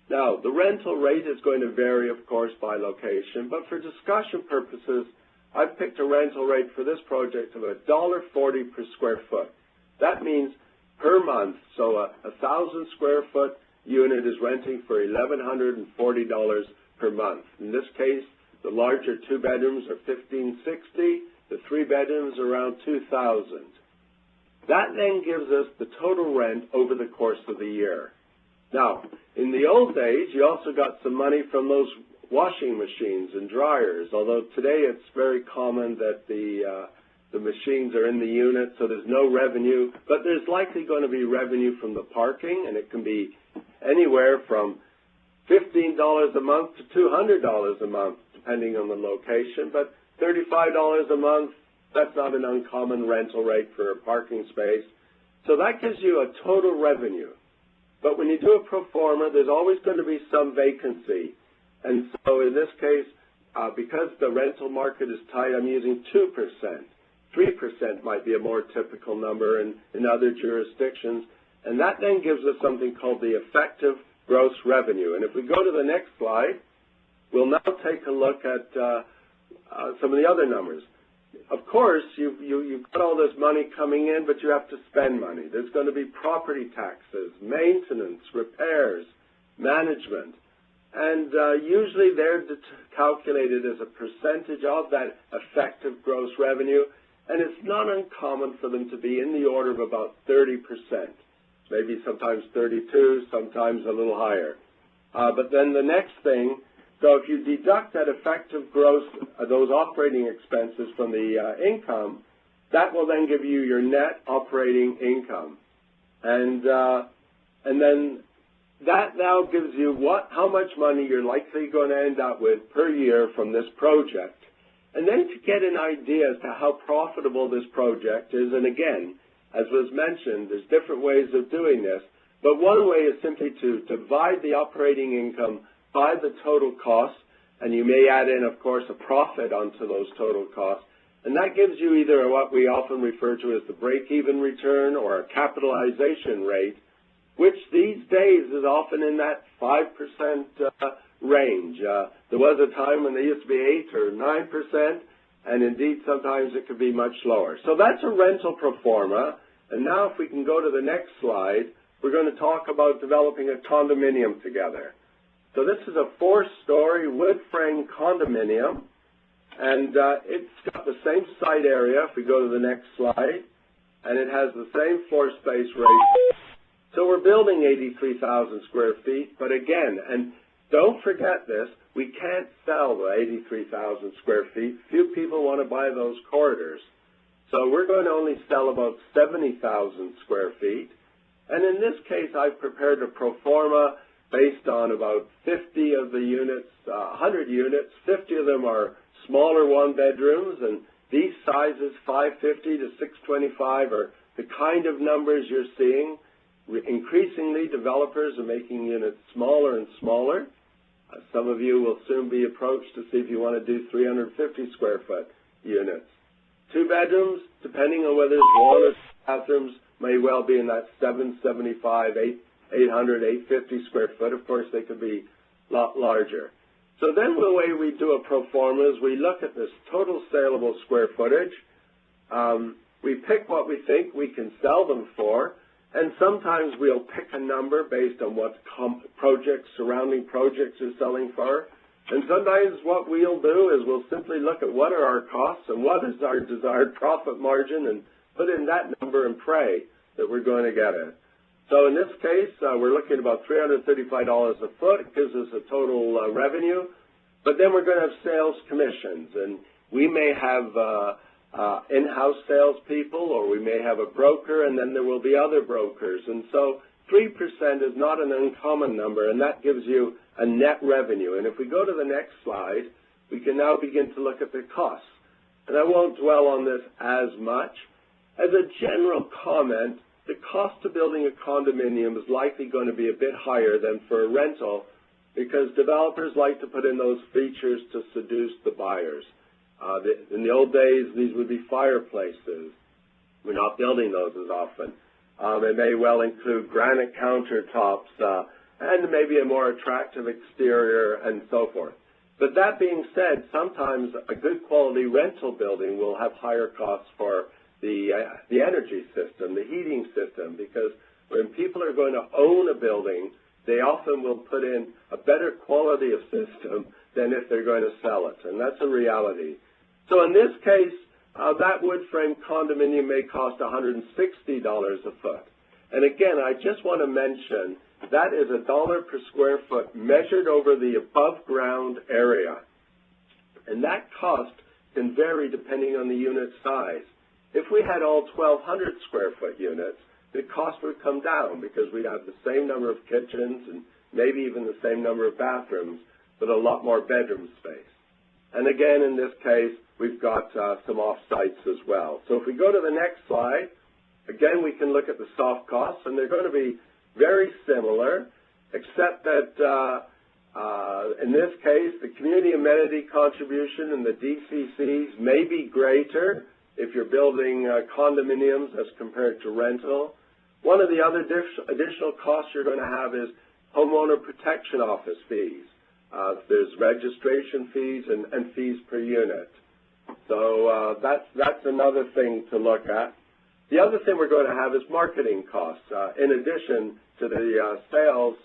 Now, the rental rate is going to vary, of course, by location, but for discussion purposes, I've picked a rental rate for this project of $1.40 per square foot. That means per month, so a 1,000 square foot unit is renting for $1,140 per month. In this case, the larger 2 bedrooms are $1,560, the 3 bedrooms are around $2,000. That then gives us the total rent over the course of the year. Now, in the old days, you also got some money from those washing machines and dryers, although today it's very common that the machines are in the unit, so there's no revenue, but there's likely going to be revenue from the parking, and it can be anywhere from $15 a month to $200 a month, depending on the location, but $35 a month, that's not an uncommon rental rate for a parking space. So that gives you a total revenue. But when you do a pro forma, there's always going to be some vacancy. And so in this case, because the rental market is tight, I'm using 2%. 3% might be a more typical number in other jurisdictions. And that then gives us something called the effective gross revenue. And if we go to the next slide, we'll now take a look at some of the other numbers. Of course, you've got all this money coming in, but you have to spend money. There's going to be property taxes, maintenance, repairs, management. And usually they're calculated as a percentage of that effective gross revenue, and it's not uncommon for them to be in the order of about 30%, maybe sometimes 32, sometimes a little higher. But then the next thing, so if you deduct that effective gross, those operating expenses from the income, that will then give you your net operating income. And then that now gives you how much money you're likely going to end up with per year from this project. And then to get an idea as to how profitable this project is, and again, as was mentioned, there's different ways of doing this, but one way is simply to divide the operating income by the total costs, and you may add in, of course, a profit onto those total costs, and that gives you either what we often refer to as the break-even return or a capitalization rate, which these days is often in that 5% range. There was a time when they used to be 8 or 9%, and indeed sometimes it could be much lower. So that's a rental pro forma, and now if we can go to the next slide, we're going to talk about developing a condominium together. So this is a 4-story wood frame condominium, and it's got the same site area, if we go to the next slide, and it has the same floor space rate. So we're building 83,000 square feet, but again, and don't forget this, we can't sell the 83,000 square feet. Few people want to buy those corridors. So we're going to only sell about 70,000 square feet. And in this case, I've prepared a pro forma based on about 50 of the units, 100 units. 50 of them are smaller one-bedrooms, and these sizes, 550 to 625, are the kind of numbers you're seeing. Increasingly, developers are making units smaller and smaller. Some of you will soon be approached to see if you want to do 350 square foot units. 2 bedrooms, depending on whether it's one or 2 bathrooms, may well be in that 775, 800, 850 square foot. Of course, they could be a lot larger. So then the way we do a pro forma is we look at this total saleable square footage. We pick what we think we can sell them for, and sometimes we'll pick a number based on what surrounding projects are selling for. And sometimes what we'll do is we'll simply look at what are our costs and what is our desired profit margin and put in that number and pray that we're going to get it. So in this case, we're looking at about $335 a foot. It gives us a total revenue. But then we're going to have sales commissions, and we may have in-house salespeople, or we may have a broker, and then there will be other brokers. And so 3% is not an uncommon number, and that gives you a net revenue. And if we go to the next slide, we can now begin to look at the costs. And I won't dwell on this as much. As a general comment, the cost of building a condominium is likely going to be a bit higher than for a rental, because developers like to put in those features to seduce the buyers. In the old days, these would be fireplaces. We're not building those as often. It may well include granite countertops and maybe a more attractive exterior and so forth. But that being said, sometimes a good quality rental building will have higher costs for the energy system, the heating system, because when people are going to own a building, they often will put in a better quality of system than if they're going to sell it, and that's a reality. So in this case, that wood frame condominium may cost $160 a foot. And again, I just want to mention that is $1 per square foot measured over the above ground area. And that cost can vary depending on the unit size. If we had all 1,200 square foot units, the cost would come down because we'd have the same number of kitchens and maybe even the same number of bathrooms, but a lot more bedroom space. And again, in this case, we've got some off-sites as well. So if we go to the next slide, again, we can look at the soft costs, and they're going to be very similar, except that in this case, the community amenity contribution and the DCCs may be greater if you're building condominiums as compared to rental. One of the other additional costs you're going to have is homeowner protection office fees. There's registration fees and fees per unit. So that's another thing to look at. The other thing we're going to have is marketing costs. In addition to the sales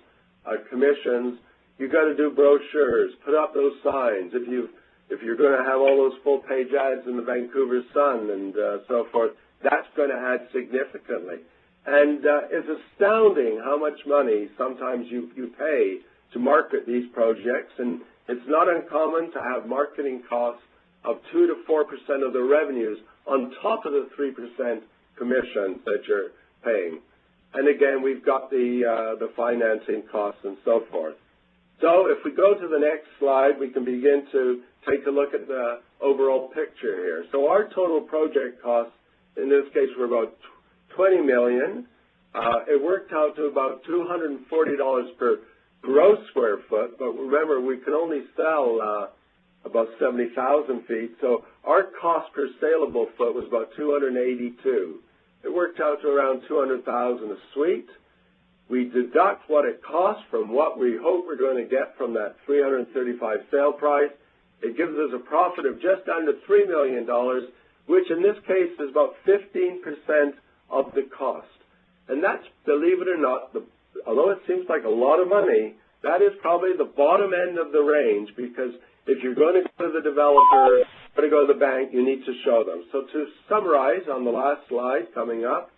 commissions, you've got to do brochures, put up those signs. If you're going to have all those full-page ads in the Vancouver Sun and so forth, that's going to add significantly. And it's astounding how much money sometimes you pay to market these projects, and it's not uncommon to have marketing costs of 2 to 4% of the revenues on top of the 3% commissions that you're paying. And again, we've got the financing costs and so forth. So if we go to the next slide, we can begin to take a look at the overall picture here. So our total project costs, in this case, were about $20 million. It worked out to about $240 per gross square foot, but remember, we can only sell about 70,000 feet, so our cost per saleable foot was about $282. It worked out to around $200,000 a suite. We deduct what it costs from what we hope we're going to get from that $335 sale price. It gives us a profit of just under $3 million, which in this case is about 15% of the cost. And that's, believe it or not, although it seems like a lot of money, that is probably the bottom end of the range, because if you're going to go to the developer, going to go to the bank, you need to show them. So to summarize on the last slide coming up,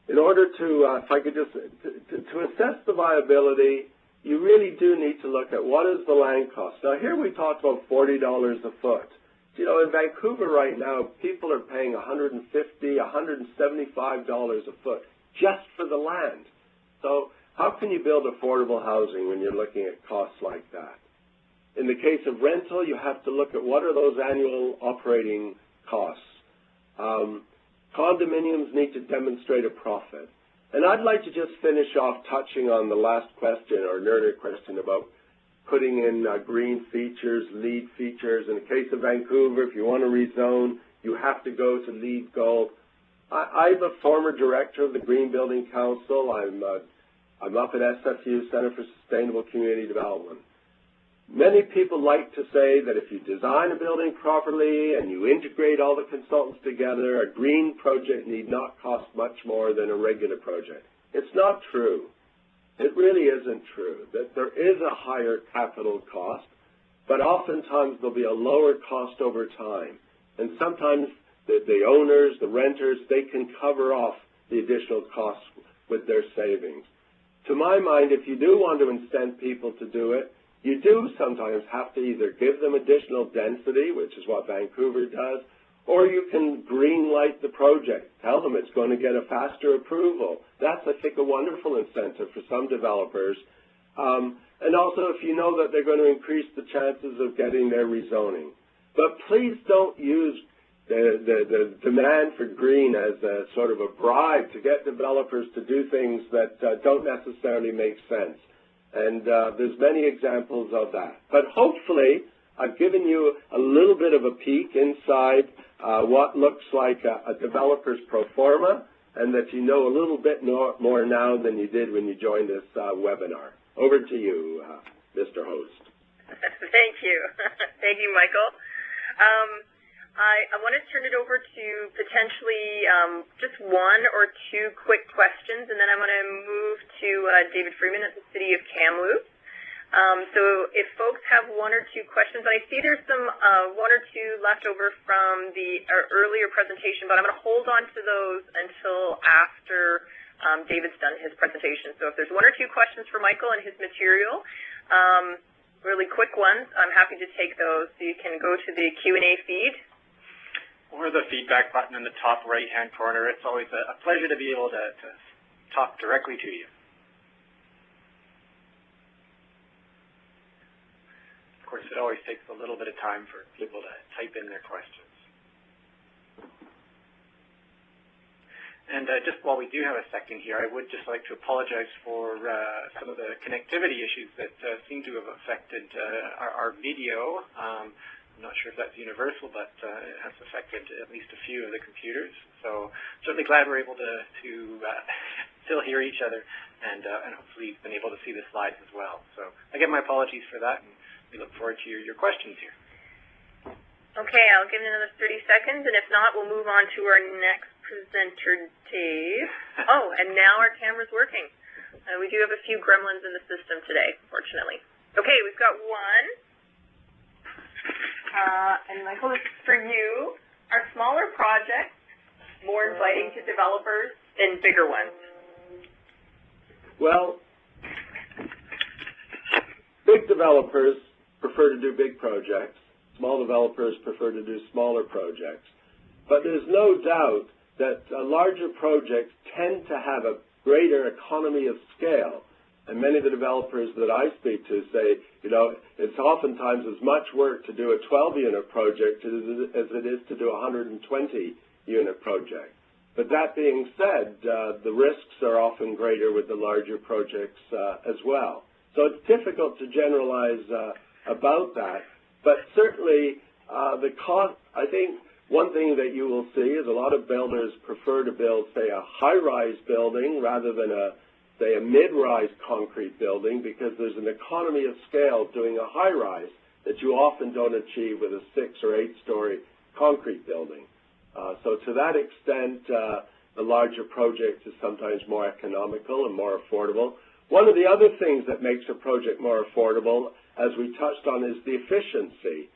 in order to, if I could just, to assess the viability, you really do need to look at what is the land cost. Now here we talked about $40 a foot. You know, in Vancouver right now, people are paying $150, $175 a foot just for the land. So how can you build affordable housing when you're looking at costs like that? In the case of rental, you have to look at what are those annual operating costs. Condominiums need to demonstrate a profit. And I'd like to just finish off touching on the last question, or earlier question, about putting in green features, LEED features. In the case of Vancouver, if you want to rezone, you have to go to LEED Gold. I'm a former director of the Green Building Council. I'm up at SFU, Center for Sustainable Community Development. Many people like to say that if you design a building properly and you integrate all the consultants together, a green project need not cost much more than a regular project. It's not true. It really isn't true. That there is a higher capital cost, but oftentimes there'll be a lower cost over time. And sometimes the owners, the renters, they can cover off the additional costs with their savings. To my mind, if you do want to incent people to do it, you do sometimes have to either give them additional density, which is what Vancouver does, or you can green light the project. Tell them it's going to get a faster approval. That's, I think, a wonderful incentive for some developers. And also if you know that they're going to increase the chances of getting their rezoning. But please don't use the demand for green as a sort of a bribe to get developers to do things that don't necessarily make sense. And there's many examples of that. But hopefully, I've given you a little bit of a peek inside what looks like a developer's pro forma, and that you know a little bit more now than you did when you joined this webinar. Over to you, Mr. Host. Thank you. Thank you, Michael. I want to turn it over to potentially just one or two quick questions, and then I want to move to David Freeman at the City of Kamloops. So if folks have one or two questions, I see there's some one or two left over from the earlier presentation, but I'm going to hold on to those until after David's done his presentation. So if there's one or two questions for Michael and his material, really quick ones, I'm happy to take those. So you can go to the Q&A feed. Or the feedback button in the top right-hand corner. It's always a pleasure to be able to talk directly to you. Of course, it always takes a little bit of time for people to type in their questions. And just while we do have a second here, I would just like to apologize for some of the connectivity issues that seem to have affected our video. I'm not sure if that's universal, but it has affected at least a few of the computers. So certainly glad we're able to still hear each other, and hopefully you've been able to see the slides as well. So again, my apologies for that, and we look forward to your questions here. Okay, I'll give it another 30 seconds, and if not, we'll move on to our next presenter, Dave. Oh, and now our camera's working. We do have a few gremlins in the system today, fortunately. Okay, we've got one. And Michael, this is for you. Are smaller projects more inviting to developers than bigger ones? Well, big developers prefer to do big projects. Small developers prefer to do smaller projects. But there's no doubt that larger projects tend to have a greater economy of scale. And many of the developers that I speak to say, you know, it's oftentimes as much work to do a 12-unit project as it is to do a 120-unit project. But that being said, the risks are often greater with the larger projects as well. So it's difficult to generalize about that. But certainly the cost, I think one thing that you will see is a lot of builders prefer to build, say, a high-rise building rather than a mid-rise concrete building, because there's an economy of scale doing a high-rise that you often don't achieve with a 6- or 8-story concrete building. So to that extent, the larger project is sometimes more economical and more affordable. One of the other things that makes a project more affordable, as we touched on, is the efficiency.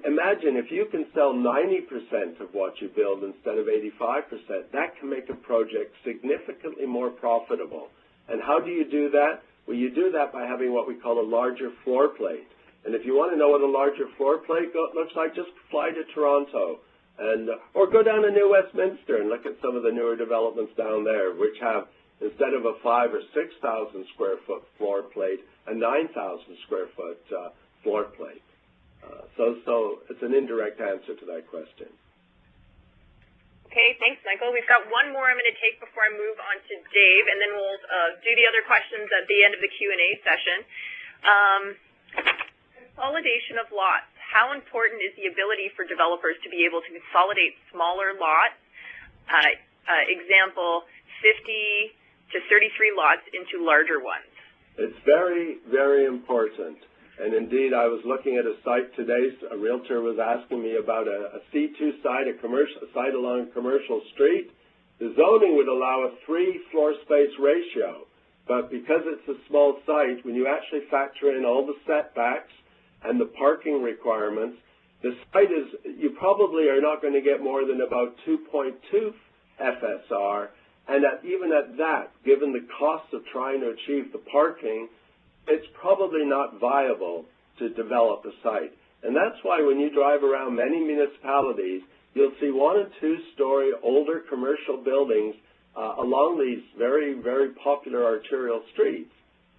Imagine if you can sell 90% of what you build instead of 85%, that can make a project significantly more profitable. And how do you do that? Well, you do that by having what we call a larger floor plate. And if you want to know what a larger floor plate looks like, just fly to Toronto, and or go down to New Westminster and look at some of the newer developments down there, which have, instead of a 5,000 or 6,000 square foot floor plate, a 9,000 square foot floor plate. So it's an indirect answer to that question. Okay, thanks, Michael. We've got one more I'm going to take before I move on to Dave, and then we'll do the other questions at the end of the Q&A session. Consolidation of lots. How important is the ability for developers to be able to consolidate smaller lots, example, 50 to 33 lots into larger ones? It's very, very important. And indeed, I was looking at a site today. A realtor was asking me about a C2 site, a site along a commercial street. The zoning would allow a 3 floor space ratio, but because it's a small site, when you actually factor in all the setbacks and the parking requirements, the site is, you probably are not going to get more than about 2.2 FSR, and even at that, given the cost of trying to achieve the parking, it's probably not viable to develop a site. And that's why when you drive around many municipalities, you'll see 1- and 2-story older commercial buildings along these very, very popular arterial streets,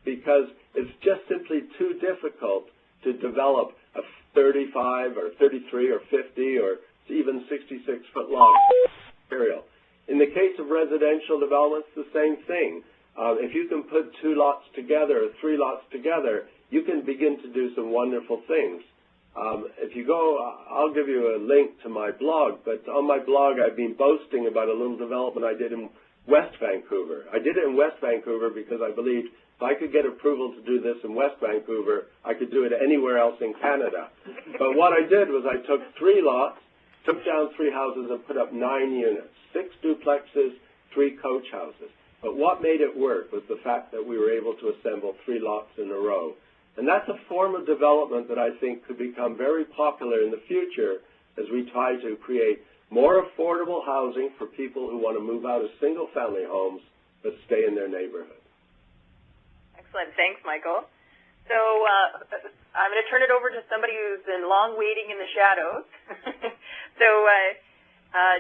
because it's just simply too difficult to develop a 35 or 33 or 50 or even 66-foot long material. In the case of residential developments, the same thing. If you can put 2 lots together or 3 lots together, you can begin to do some wonderful things. If you go, I'll give you a link to my blog, but on my blog I've been boasting about a little development I did in West Vancouver. I did it in West Vancouver because I believed if I could get approval to do this in West Vancouver, I could do it anywhere else in Canada. But what I did was I took 3 lots, took down 3 houses, and put up 9 units, 6 duplexes, 3 coach houses. But what made it work was the fact that we were able to assemble 3 lots in a row. And that's a form of development that I think could become very popular in the future as we try to create more affordable housing for people who want to move out of single-family homes but stay in their neighborhood. Excellent. Thanks, Michael. So I'm going to turn it over to somebody who's been long waiting in the shadows. So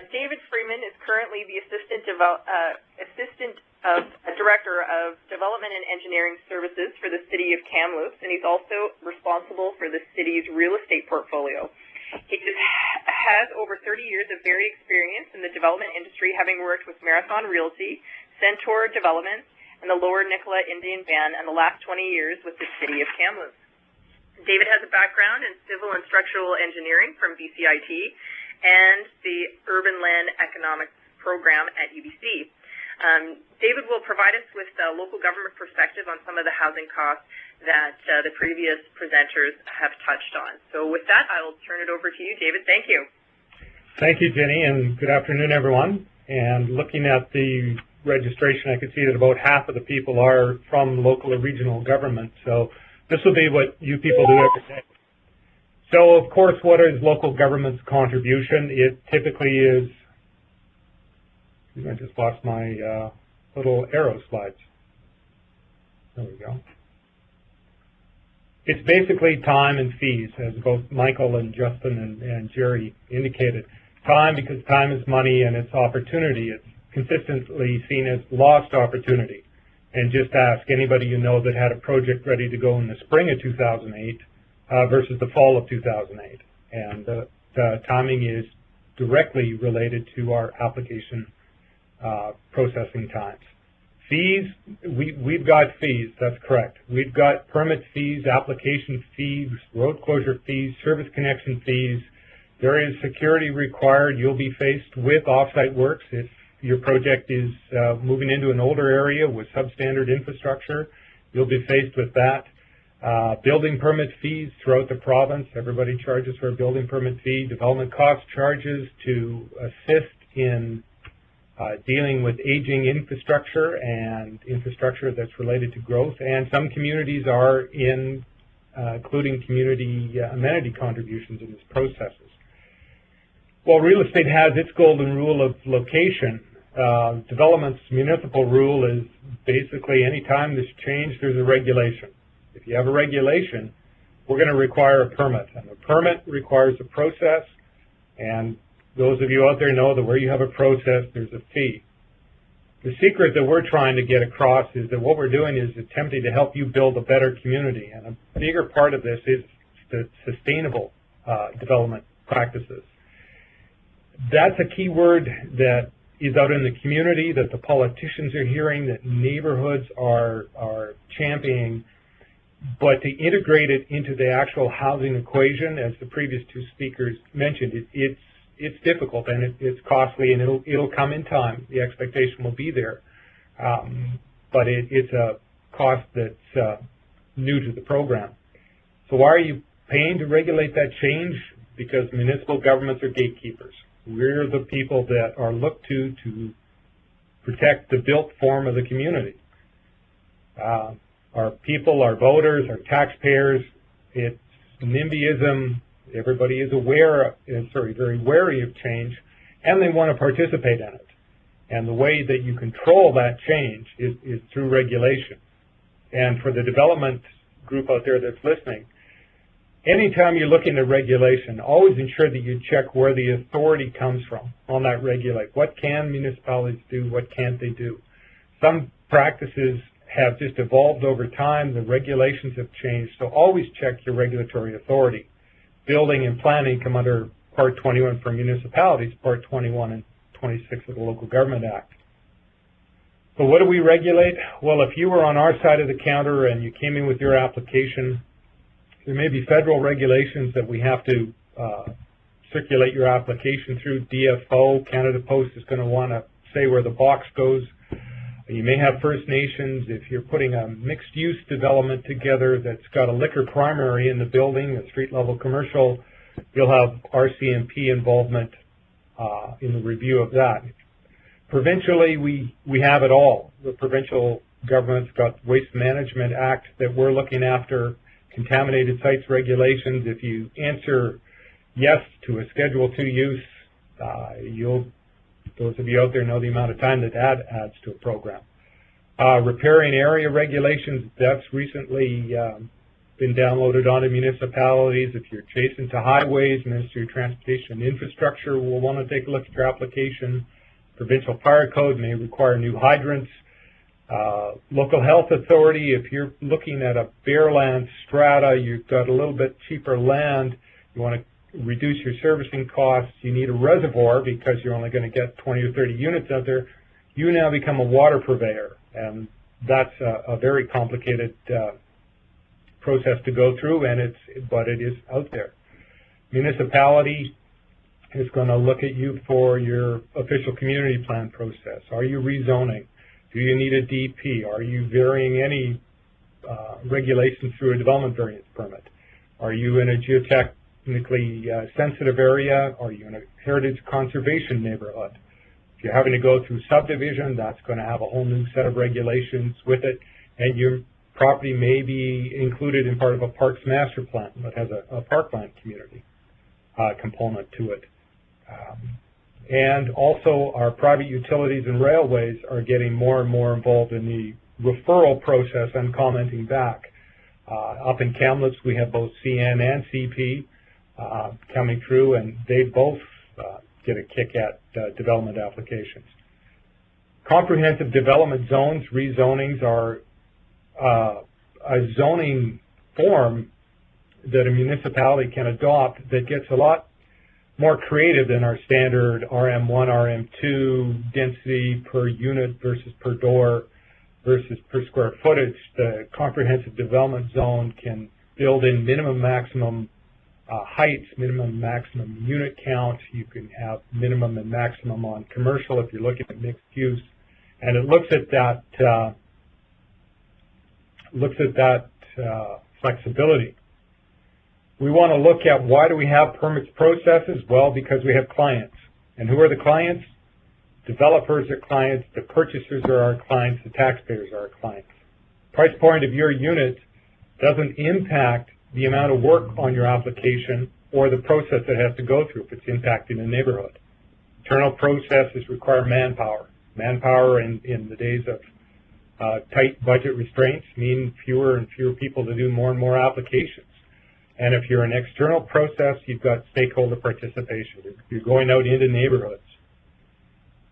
David Freeman is currently the Assistant Director of Development and Engineering Services for the City of Kamloops, and he's also responsible for the city's real estate portfolio. He has over 30 years of varied experience in the development industry, having worked with Marathon Realty, Centaur Developments, and the Lower Nicola Indian Band, and the last 20 years with the City of Kamloops. David has a background in civil and structural engineering from BCIT and the Urban Land Economics program at UBC. David will provide us with a local government perspective on some of the housing costs that the previous presenters have touched on. So with that, I will turn it over to you, David. Thank you. Thank you, Jenny, and good afternoon, everyone. And looking at the registration, I can see that about half of the people are from local or regional government. So this will be what you people do every day. So, of course, what is local government's contribution? It typically is, I just lost my little arrow slides. There we go. It's basically time and fees, as both Michael and Justin and Jerry indicated. Time, because time is money, and it's opportunity. It's consistently seen as lost opportunity. And just ask anybody you know that had a project ready to go in the spring of 2008 versus the fall of 2008. And the timing is directly related to our application processing times. Fees, we've got fees, that's correct. We've got permit fees, application fees, road closure fees, service connection fees. There is security required. You'll be faced with off-site works if your project is moving into an older area with substandard infrastructure. You'll be faced with that. Building permit fees throughout the province. Everybody charges for a building permit fee. Development cost charges to assist in dealing with aging infrastructure and infrastructure that's related to growth. And some communities are including community amenity contributions in these processes. While real estate has its golden rule of location, development's municipal rule is basically any time there's change, there's a regulation. If you have a regulation, we're going to require a permit. And a permit requires a process, and those of you out there know that where you have a process, there's a fee. The secret that we're trying to get across is that what we're doing is attempting to help you build a better community. And a bigger part of this is the sustainable development practices. That's a key word that is out in the community, that the politicians are hearing, that neighborhoods are championing. But to integrate it into the actual housing equation, as the previous two speakers mentioned, it's difficult and it's costly, and it'll come in time. The expectation will be there, but it's a cost that's new to the program. So why are you paying to regulate that change? Because municipal governments are gatekeepers. We're the people that are looked to protect the built form of the community. Our people, our voters, our taxpayers, it's NIMBYism. Everybody is very wary of change, and they want to participate in it. And the way that you control that change is through regulation. And for the development group out there that's listening, anytime you're looking at regulation, always ensure that you check where the authority comes from on that regulate. What can municipalities do? What can't they do? Some practices have just evolved over time. The regulations have changed. So always check your regulatory authority. Building and planning come under Part 21 for municipalities, Part 21 and 26 of the Local Government Act. So what do we regulate? Well, if you were on our side of the counter and you came in with your application, there may be federal regulations that we have to circulate your application through. DFO, Canada Post, is going to want to say where the box goes. You may have First Nations. If you're putting a mixed-use development together that's got a liquor primary in the building, a street-level commercial, you'll have RCMP involvement in the review of that. Provincially, we have it all. The provincial government's got Waste Management Act that we're looking after, contaminated sites regulations. If you answer yes to a Schedule II use, those of you out there know the amount of time that adds to a program. Riparian area regulations, that's recently been downloaded onto municipalities. If you're adjacent to highways, Ministry of Transportation and Infrastructure will want to take a look at your application. Provincial Fire Code may require new hydrants. Local Health Authority, if you're looking at a bare land strata, you've got a little bit cheaper land, you want to reduce your servicing costs, you need a reservoir because you're only going to get 20 or 30 units out there, you now become a water purveyor. And that's a very complicated process to go through, but it is out there. Municipality is going to look at you for your official community plan process. Are you rezoning? Do you need a DP? Are you varying any regulations through a development variance permit? Are you in a geotechnically sensitive area? Are you in a heritage conservation neighborhood? If you're having to go through subdivision, that's going to have a whole new set of regulations with it, and your property may be included in part of a parks master plan that has a parkland community component to it. And also our private utilities and railways are getting more and more involved in the referral process and commenting back. Up in Kamloops, we have both CN and CP coming through, and they both get a kick at development applications. Comprehensive development zones, rezonings, are a zoning form that a municipality can adopt that gets a lot more creative than our standard RM1, RM2 density per unit versus per door versus per square footage. The comprehensive development zone can build in minimum maximum heights, minimum maximum unit count. You can have minimum and maximum on commercial if you're looking at mixed use, and it looks at that flexibility. We want to look at why do we have permits processes? Well, because we have clients. And who are the clients? Developers are clients, the purchasers are our clients, the taxpayers are our clients. Price point of your unit doesn't impact the amount of work on your application or the process it has to go through if it's impacting the neighborhood. Internal processes require manpower. Manpower in the days of tight budget restraints mean fewer and fewer people to do more and more applications. And if you're an external process, you've got stakeholder participation. You're going out into neighborhoods.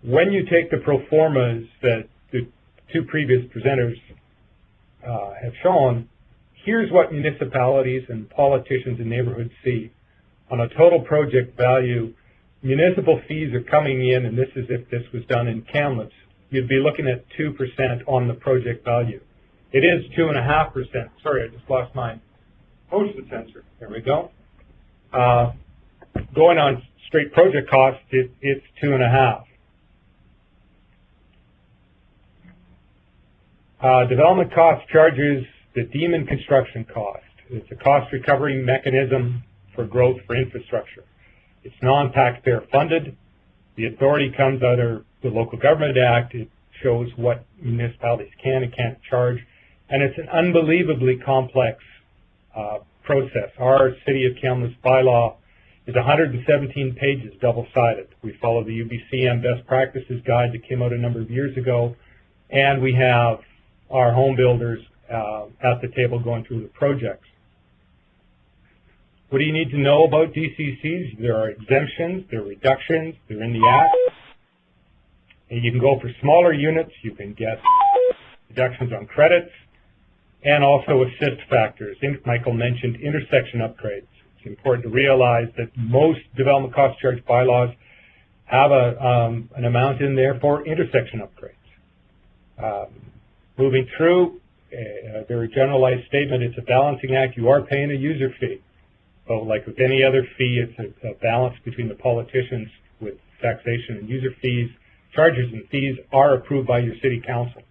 When you take the pro formas that the two previous presenters have shown, here's what municipalities and politicians in neighborhoods see. On a total project value, municipal fees are coming in, and this is if this was done in Kamloops, you'd be looking at 2% on the project value. It is 2.5%. Sorry, I just lost my motion sensor. There we go. Going on straight project cost, it's 2.5%. Development cost charges the demon construction cost. It's a cost recovery mechanism for growth for infrastructure. It's non-taxpayer funded. The authority comes out of the Local Government Act. It shows what municipalities can and can't charge. And it's an unbelievably complex process. Our City of Kamloops bylaw is 117 pages, double-sided. We follow the UBCM best practices guide that came out a number of years ago, and we have our home builders at the table going through the projects. What do you need to know about DCCs? There are exemptions, there are reductions, they're in the Act. And you can go for smaller units, you can get reductions on credits, and also assist factors. Michael mentioned intersection upgrades. It's important to realize that most development cost charge bylaws have an amount in there for intersection upgrades. Moving through, a very generalized statement, it's a balancing act. You are paying a user fee. So like with any other fee, it's a balance between the politicians with taxation and user fees. Charges and fees are approved by your city council.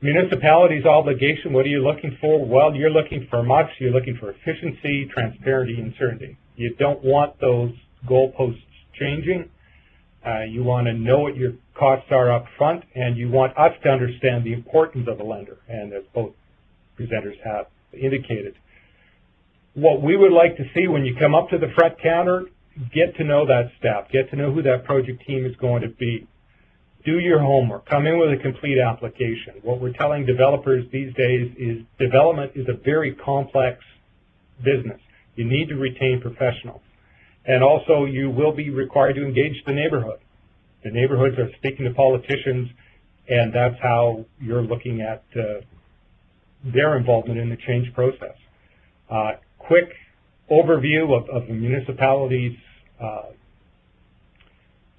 Municipalities' obligation, what are you looking for? Well, you're looking for much. You're looking for efficiency, transparency, and certainty. You don't want those goalposts changing. You want to know what your costs are up front, and you want us to understand the importance of a lender, and as both presenters have indicated. What we would like to see when you come up to the front counter, get to know that staff, get to know who that project team is going to be. Do your homework. Come in with a complete application. What we're telling developers these days is development is a very complex business. You need to retain professionals. And also, you will be required to engage the neighborhood. The neighborhoods are speaking to politicians, and that's how you're looking at their involvement in the change process. Quick overview of the municipalities'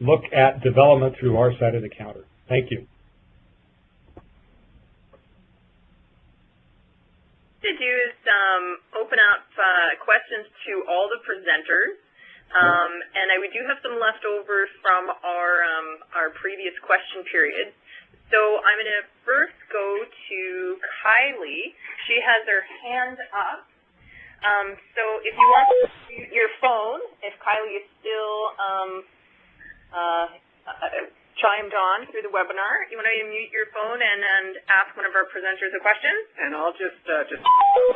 look at development through our side of the counter. Thank you. What to do is open up questions to all the presenters. And we do have some leftovers from our previous question period. So I'm going to first go to Kylie. She has her hand up. So if you want to mute your phone, if Kylie is still chimed on through the webinar, you want to mute your phone and ask one of our presenters a question? And I'll just go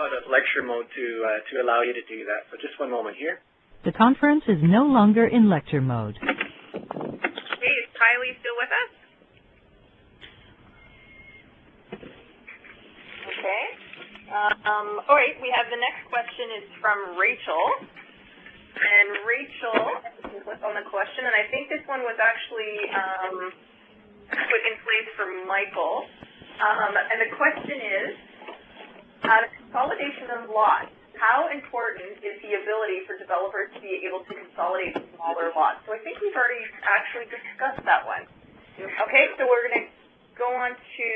out of lecture mode to allow you to do that. So just one moment here. The conference is no longer in lecture mode. Hey, is Kylie still with us? Okay. All right, we have the next question is from Rachel. And Rachel, you can click on the question, and I think this one was actually put in place for Michael. And the question is, consolidation of lots. How important is the ability for developers to be able to consolidate smaller lots? So I think we've already actually discussed that one. Okay, so we're going to go on to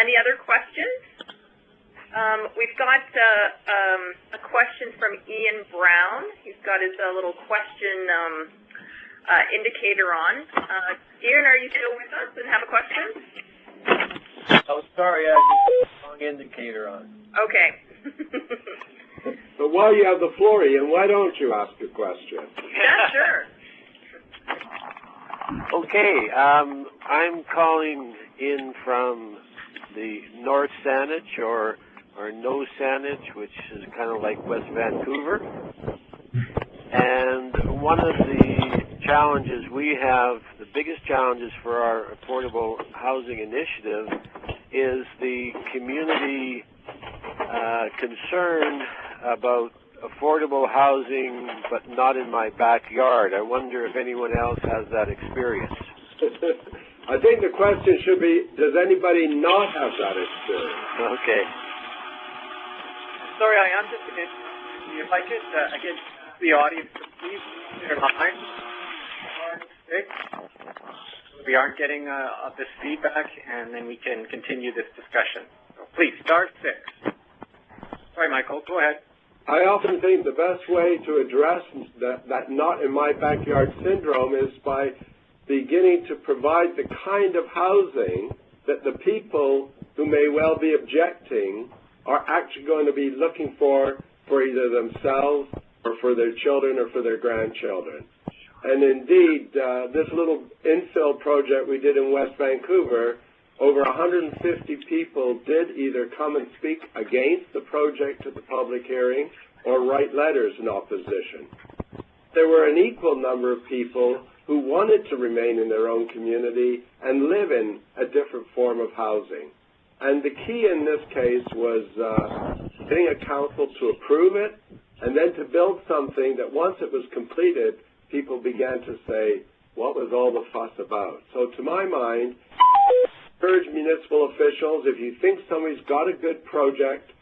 any other questions? We've got a question from Ian Brown. He's got his little question indicator on. Ian, are you still with us and have a question? Oh, sorry, I had the wrong indicator on. Okay. But while you have the floor, Ian, why don't you ask a question? Yeah, sure. Okay, I'm calling in from the North Saanich or No Saanich, which is kind of like West Vancouver. And one of the challenges we have, the biggest challenges for our affordable housing initiative is the community concern about affordable housing, but not in my backyard. I wonder if anyone else has that experience. I think the question should be, does anybody not have that experience? Okay. Sorry, I am just if I could, again, the audience to please their lines. We aren't getting this feedback, and then we can continue this discussion. So please, star 6. Sorry, Michael, go ahead. I often think the best way to address that not in my backyard syndrome is by beginning to provide the kind of housing that the people who may well be objecting are actually going to be looking for either themselves or for their children or for their grandchildren. And indeed, this little infill project we did in West Vancouver, over 150 people did either come and speak against the project at the public hearing or write letters in opposition. There were an equal number of people who wanted to remain in their own community and live in a different form of housing. And the key in this case was getting a council to approve it and then to build something that once it was completed, people began to say, what was all the fuss about? So to my mind, encourage municipal officials, if you think somebody's got a good project,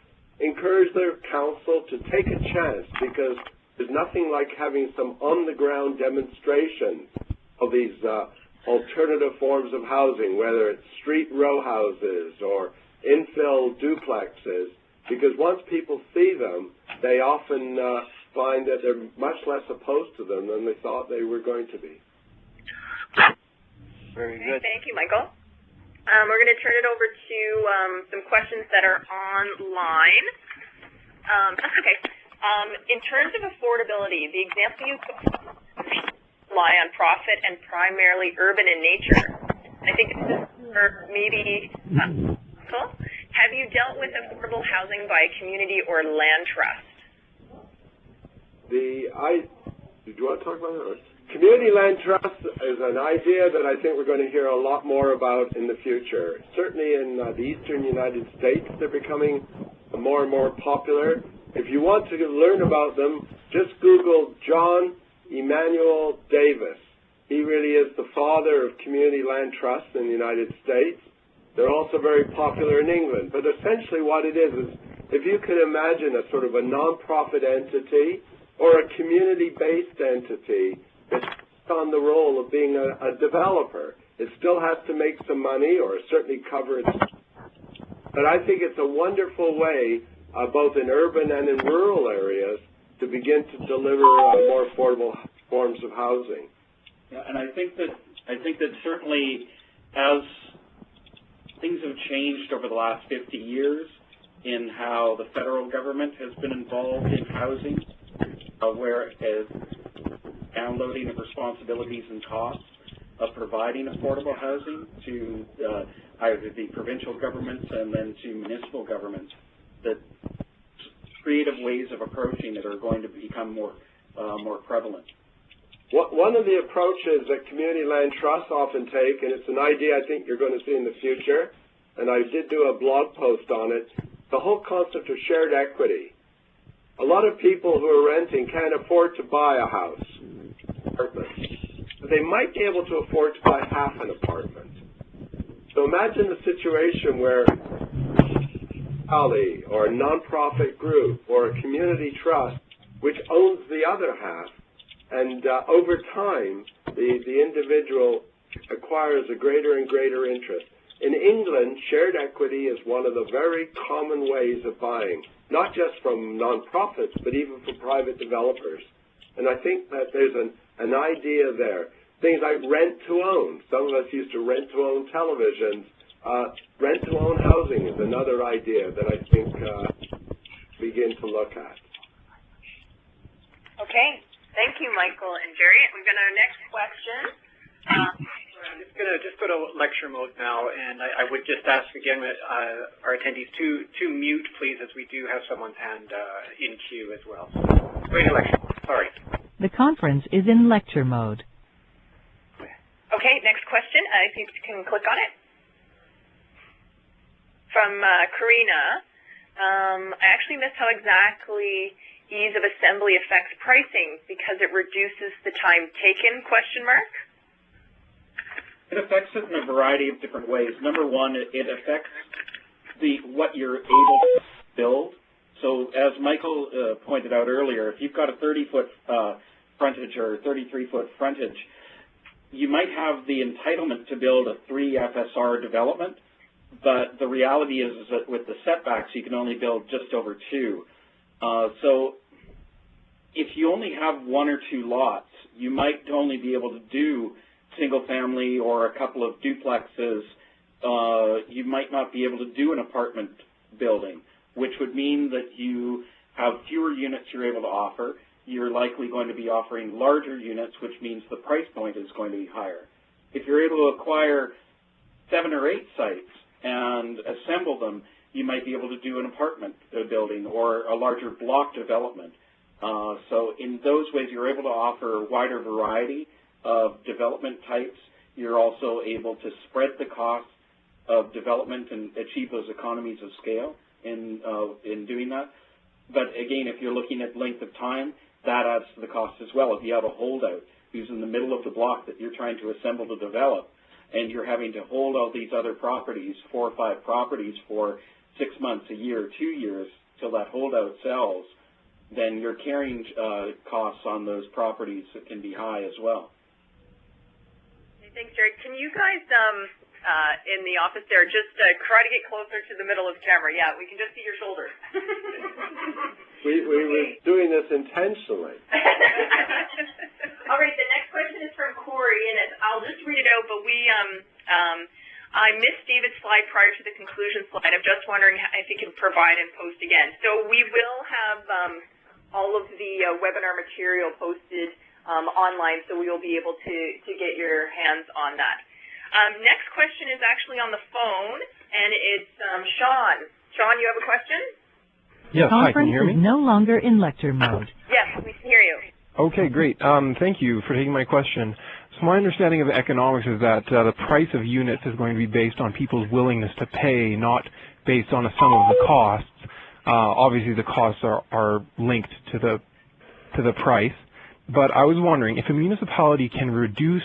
encourage their council to take a chance, because there's nothing like having some on-the-ground demonstrations of these alternative forms of housing, whether it's street row houses or infill duplexes, because once people see them, they often find that they're much less opposed to them than they thought they were going to be. Very good. Thank you, Michael. We're going to turn it over to some questions that are online. That's okay. In terms of affordability, the example you rely on profit and primarily urban in nature. I think or maybe cool. Have you dealt with affordable housing by a community or land trust? Did you want to talk about that? Community land trust is an idea that I think we're going to hear a lot more about in the future. Certainly in the eastern United States, they're becoming more and more popular. If you want to learn about them, just Google John Emanuel Davis. He really is the father of community land trusts in the United States. They're also very popular in England. But essentially what it is if you could imagine a sort of a nonprofit entity or a community-based entity that's on the role of being a developer. It still has to make some money or certainly cover its... But I think it's a wonderful way, both in urban and in rural areas, to begin to deliver more affordable forms of housing. Yeah, and I think that certainly as things have changed over the last 50 years in how the federal government has been involved in housing, where downloading of responsibilities and costs of providing affordable housing to either the provincial governments and then to municipal governments, that creative ways of approaching it are going to become more prevalent. One of the approaches that community land trusts often take, and it's an idea I think you're going to see in the future, and I did do a blog post on it, the whole concept of shared equity. A lot of people who are renting can't afford to buy a house, apartment, but they might be able to afford to buy half an apartment. So imagine the situation where a or a nonprofit group or a community trust which owns the other half, and over time the individual acquires a greater and greater interest. In England, shared equity is one of the very common ways of buying, not just from nonprofits, but even from private developers. And I think that there's an idea there. Things like rent-to-own. Some of us used to rent-to-own televisions. Rent-to-own housing is another idea that I think begin to look at. Okay. Thank you, Michael and Jerry. We've got our next question. I'm just going to go to lecture mode now, and I would just ask again our attendees to mute, please, as we do have someone's hand in queue as well. Going to lecture mode. Sorry. The conference is in lecture mode. Okay, next question. If you can click on it. From Karina. I actually missed how exactly ease of assembly affects pricing because it reduces the time taken, question mark? It affects it in a variety of different ways. Number one, it affects what you're able to build. So as Michael pointed out earlier, if you've got a 30-foot frontage or 33-foot frontage, you might have the entitlement to build a 3 FSR development, but the reality is that with the setbacks, you can only build just over 2. So if you only have 1 or 2 lots, you might only be able to do single family or a couple of duplexes. You might not be able to do an apartment building, which would mean that you have fewer units you're able to offer. You're likely going to be offering larger units, which means the price point is going to be higher. If you're able to acquire 7 or 8 sites and assemble them, you might be able to do an apartment building or a larger block development. So in those ways, you're able to offer a wider variety of development types. You're also able to spread the costs of development and achieve those economies of scale in doing that. But again, if you're looking at length of time, that adds to the cost as well. If you have a holdout who's in the middle of the block that you're trying to assemble to develop, and you're having to hold all these other properties, 4 or 5 properties for 6 months, a year, 2 years, till that holdout sells, then your carrying costs on those properties can be high as well. Thanks, Jerry. Can you guys in the office there just try to get closer to the middle of the camera? Yeah, we can just see your shoulders. We were doing this intentionally. All right, the next question is from Corey, and I'll just read it out, but I missed David's slide prior to the conclusion slide. I'm just wondering if he can provide and post again. So we will have all of the webinar material posted online, so we will be able to get your hands on that. Next question is actually on the phone, and it's Sean. Sean, you have a question? Yes, hi, can you hear me? Conference is no longer in lecture mode. Yes, we can hear you. Okay, great. Thank you for taking my question. So my understanding of the economics is that the price of units is going to be based on people's willingness to pay, not based on a sum of the costs. Obviously, the costs are linked to the price. But I was wondering, if a municipality can reduce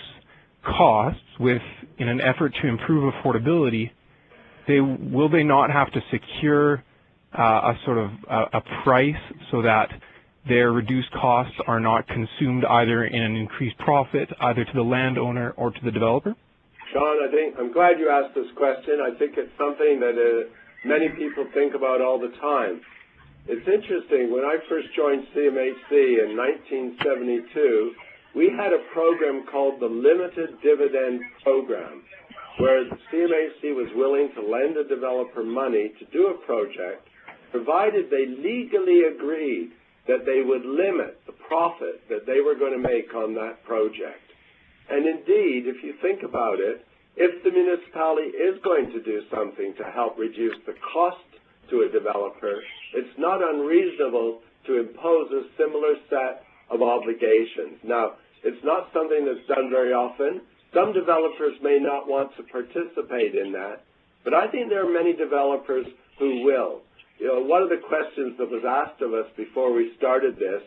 costs in an effort to improve affordability, will they not have to secure a price so that their reduced costs are not consumed either in an increased profit, either to the landowner or to the developer? Sean, I'm glad you asked this question. I think it's something that many people think about all the time. It's interesting, when I first joined CMHC in 1972, we had a program called the Limited Dividend Program, where the CMHC was willing to lend a developer money to do a project, provided they legally agreed that they would limit the profit that they were going to make on that project. And indeed, if you think about it, if the municipality is going to do something to help reduce the cost to a developer, it's not unreasonable to impose a similar set of obligations. Now, it's not something that's done very often. Some developers may not want to participate in that, but I think there are many developers who will. You know, one of the questions that was asked of us before we started this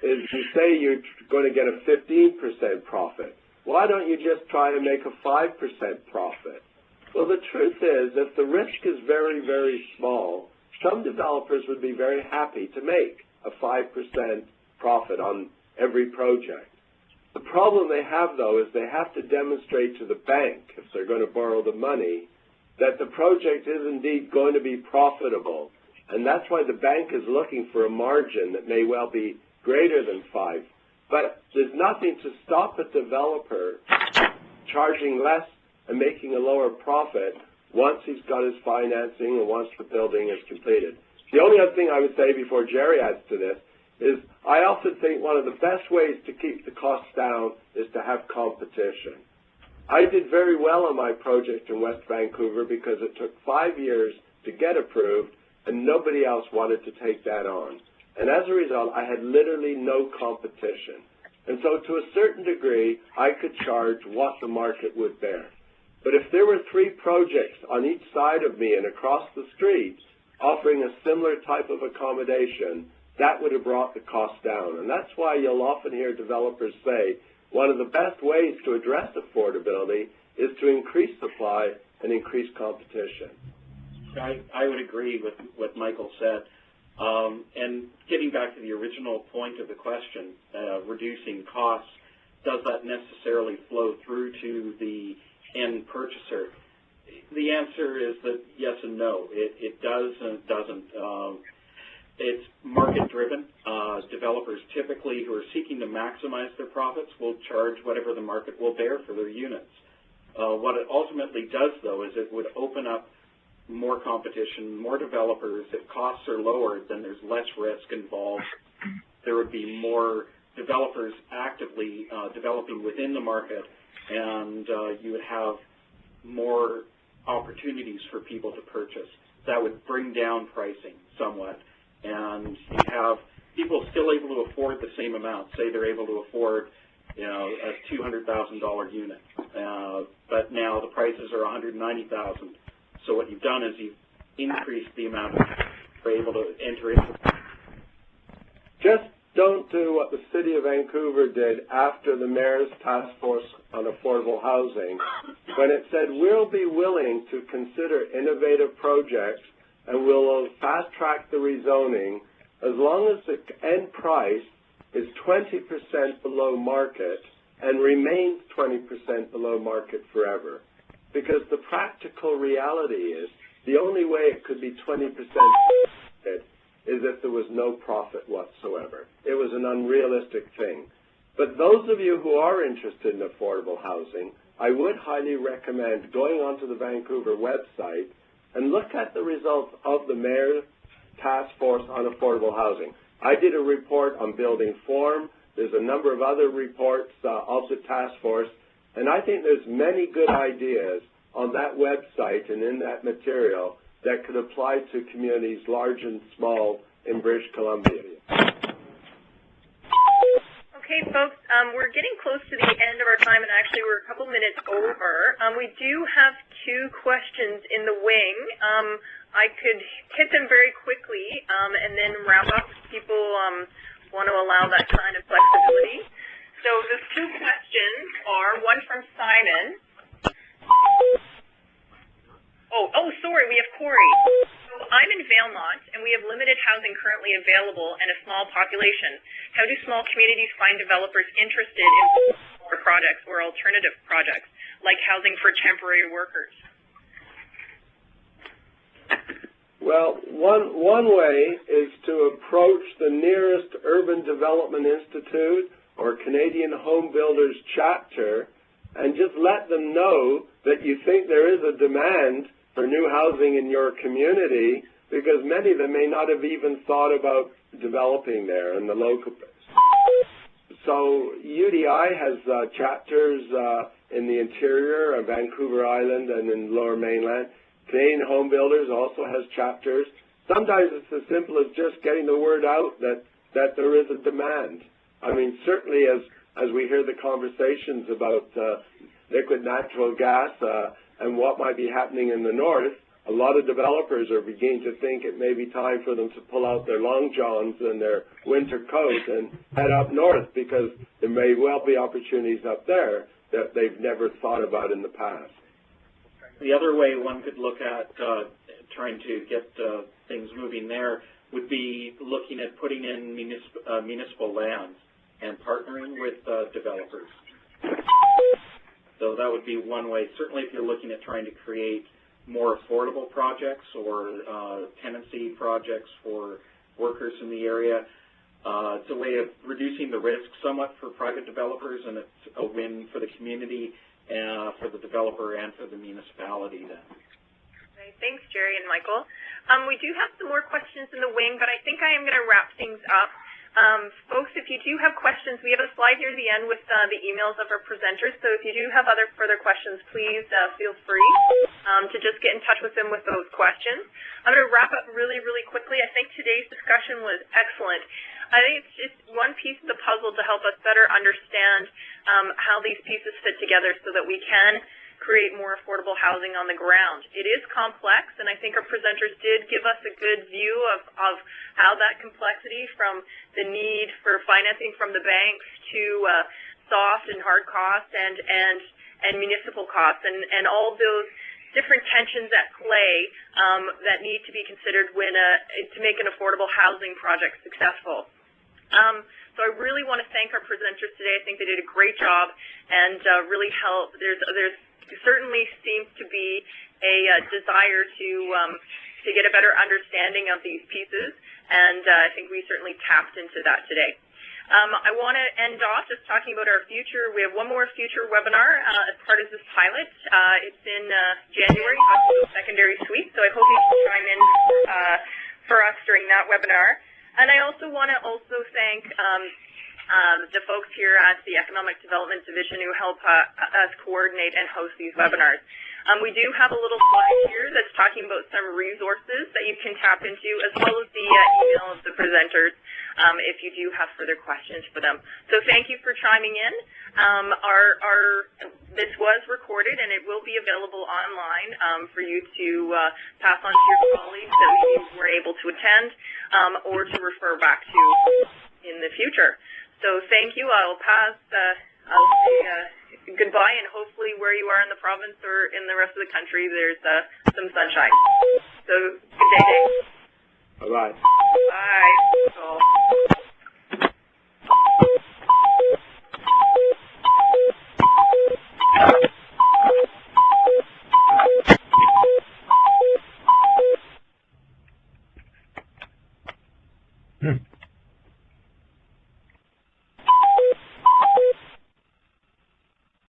is, you say you're going to get a 15% profit. Why don't you just try to make a 5% profit? Well, the truth is, if the risk is very, very small, some developers would be very happy to make a 5% profit on every project. The problem they have, though, is they have to demonstrate to the bank, if they're going to borrow the money, that the project is indeed going to be profitable. And that's why the bank is looking for a margin that may well be greater than 5. But there's nothing to stop a developer charging less and making a lower profit once he's got his financing and once the building is completed. The only other thing I would say before Jerry adds to this is I often think one of the best ways to keep the costs down is to have competition. I did very well on my project in West Vancouver because it took 5 years to get approved, and nobody else wanted to take that on. And as a result, I had literally no competition. And so to a certain degree, I could charge what the market would bear. But if there were 3 projects on each side of me and across the street offering a similar type of accommodation, that would have brought the cost down. And that's why you'll often hear developers say one of the best ways to address affordability is to increase supply and increase competition. I would agree with what Michael said. And getting back to the original point of the question, reducing costs, does that necessarily flow through to the end purchaser? The answer is that yes and no. It does and it doesn't. It's market-driven. Developers typically who are seeking to maximize their profits will charge whatever the market will bear for their units. What it ultimately does, though, is it would open up more competition, more developers. If costs are lowered, then there's less risk involved. There would be more developers actively developing within the market, and you would have more opportunities for people to purchase. That would bring down pricing somewhat, and you have people still able to afford the same amount. Say they're able to afford, a $200,000 unit, but now the prices are $190,000. So what you've done is you've increased the amount of you're able to enter into. Just don't do what the City of Vancouver did after the Mayor's Task Force on Affordable Housing, when it said we'll be willing to consider innovative projects and we'll fast-track the rezoning as long as the end price is 20% below market and remains 20% below market forever. Because the practical reality is the only way it could be 20% is if there was no profit whatsoever. It was an unrealistic thing. But those of you who are interested in affordable housing, I would highly recommend going onto the Vancouver website and look at the results of the Mayor's Task Force on Affordable Housing. I did a report on building form. There's a number of other reports of the task force, and I think there's many good ideas on that website and in that material that could apply to communities large and small in British Columbia. Okay, folks, we're getting close to the end of our time, and actually we're a couple minutes over. We do have 2 questions in the wing. I could hit them very quickly and then wrap up if people want to allow that kind of flexibility. So the 2 questions are, one from Simon. Sorry, we have Corey. So I'm in Valemont, and we have limited housing currently available and a small population. How do small communities find developers interested in more projects or alternative projects, like housing for temporary workers? Well, one way is to approach the nearest Urban Development Institute or Canadian Home Builders Chapter and just let them know that you think there is a demand for new housing in your community, because many of them may not have even thought about developing there in the local. So UDI has chapters in the interior of Vancouver Island and in Lower Mainland. Canadian Home Builders also has chapters. Sometimes it's as simple as just getting the word out that there is a demand. I mean, certainly as we hear the conversations about liquid natural gas and what might be happening in the north, a lot of developers are beginning to think it may be time for them to pull out their long johns and their winter coat and head up north, because there may well be opportunities up there that they've never thought about in the past. The other way one could look at trying to get things moving there would be looking at putting in municipal lands and partnering with developers. So that would be one way. Certainly if you're looking at trying to create more affordable projects or tenancy projects for workers in the area, it's a way of reducing the risk somewhat for private developers, and it's a win for the community, for the developer, and for the municipality then. Okay, thanks, Jerry and Michael. We do have some more questions in the wing, but I think I am going to wrap things up. Folks, if you do have questions, we have a slide here at the end with the emails of our presenters, so if you do have other further questions, please feel free to just get in touch with them with those questions. I'm going to wrap up really, really quickly. I think today's discussion was excellent. I think it's just one piece of the puzzle to help us better understand how these pieces fit together so that we can create more affordable housing on the ground. It is complex, and I think our presenters did give us a good view of how that complexity, from the need for financing from the banks to soft and hard costs and municipal costs, and all those different tensions at play that need to be considered when to make an affordable housing project successful. So I really want to thank our presenters today. I think they did a great job and really helped. There certainly seems to be a desire to get a better understanding of these pieces, and I think we certainly tapped into that today. I want to end off just talking about our future. We have one more future webinar as part of this pilot. It's in January, secondary suite, so I hope you can chime in for us during that webinar. And I also want to thank the folks here at the Economic Development Division who help us coordinate and host these webinars. We do have a little slide here that's talking about some resources that you can tap into, as well as the email of the presenters if you do have further questions for them. So thank you for chiming in. This was recorded, and it will be available online for you to pass on to your colleagues that we were able to attend or to refer back to in the future. So thank you. I'll pass. I'll say goodbye, and hopefully where you are in the province or in the rest of the country, there's some sunshine. So good day, Dave. Bye-bye. Bye.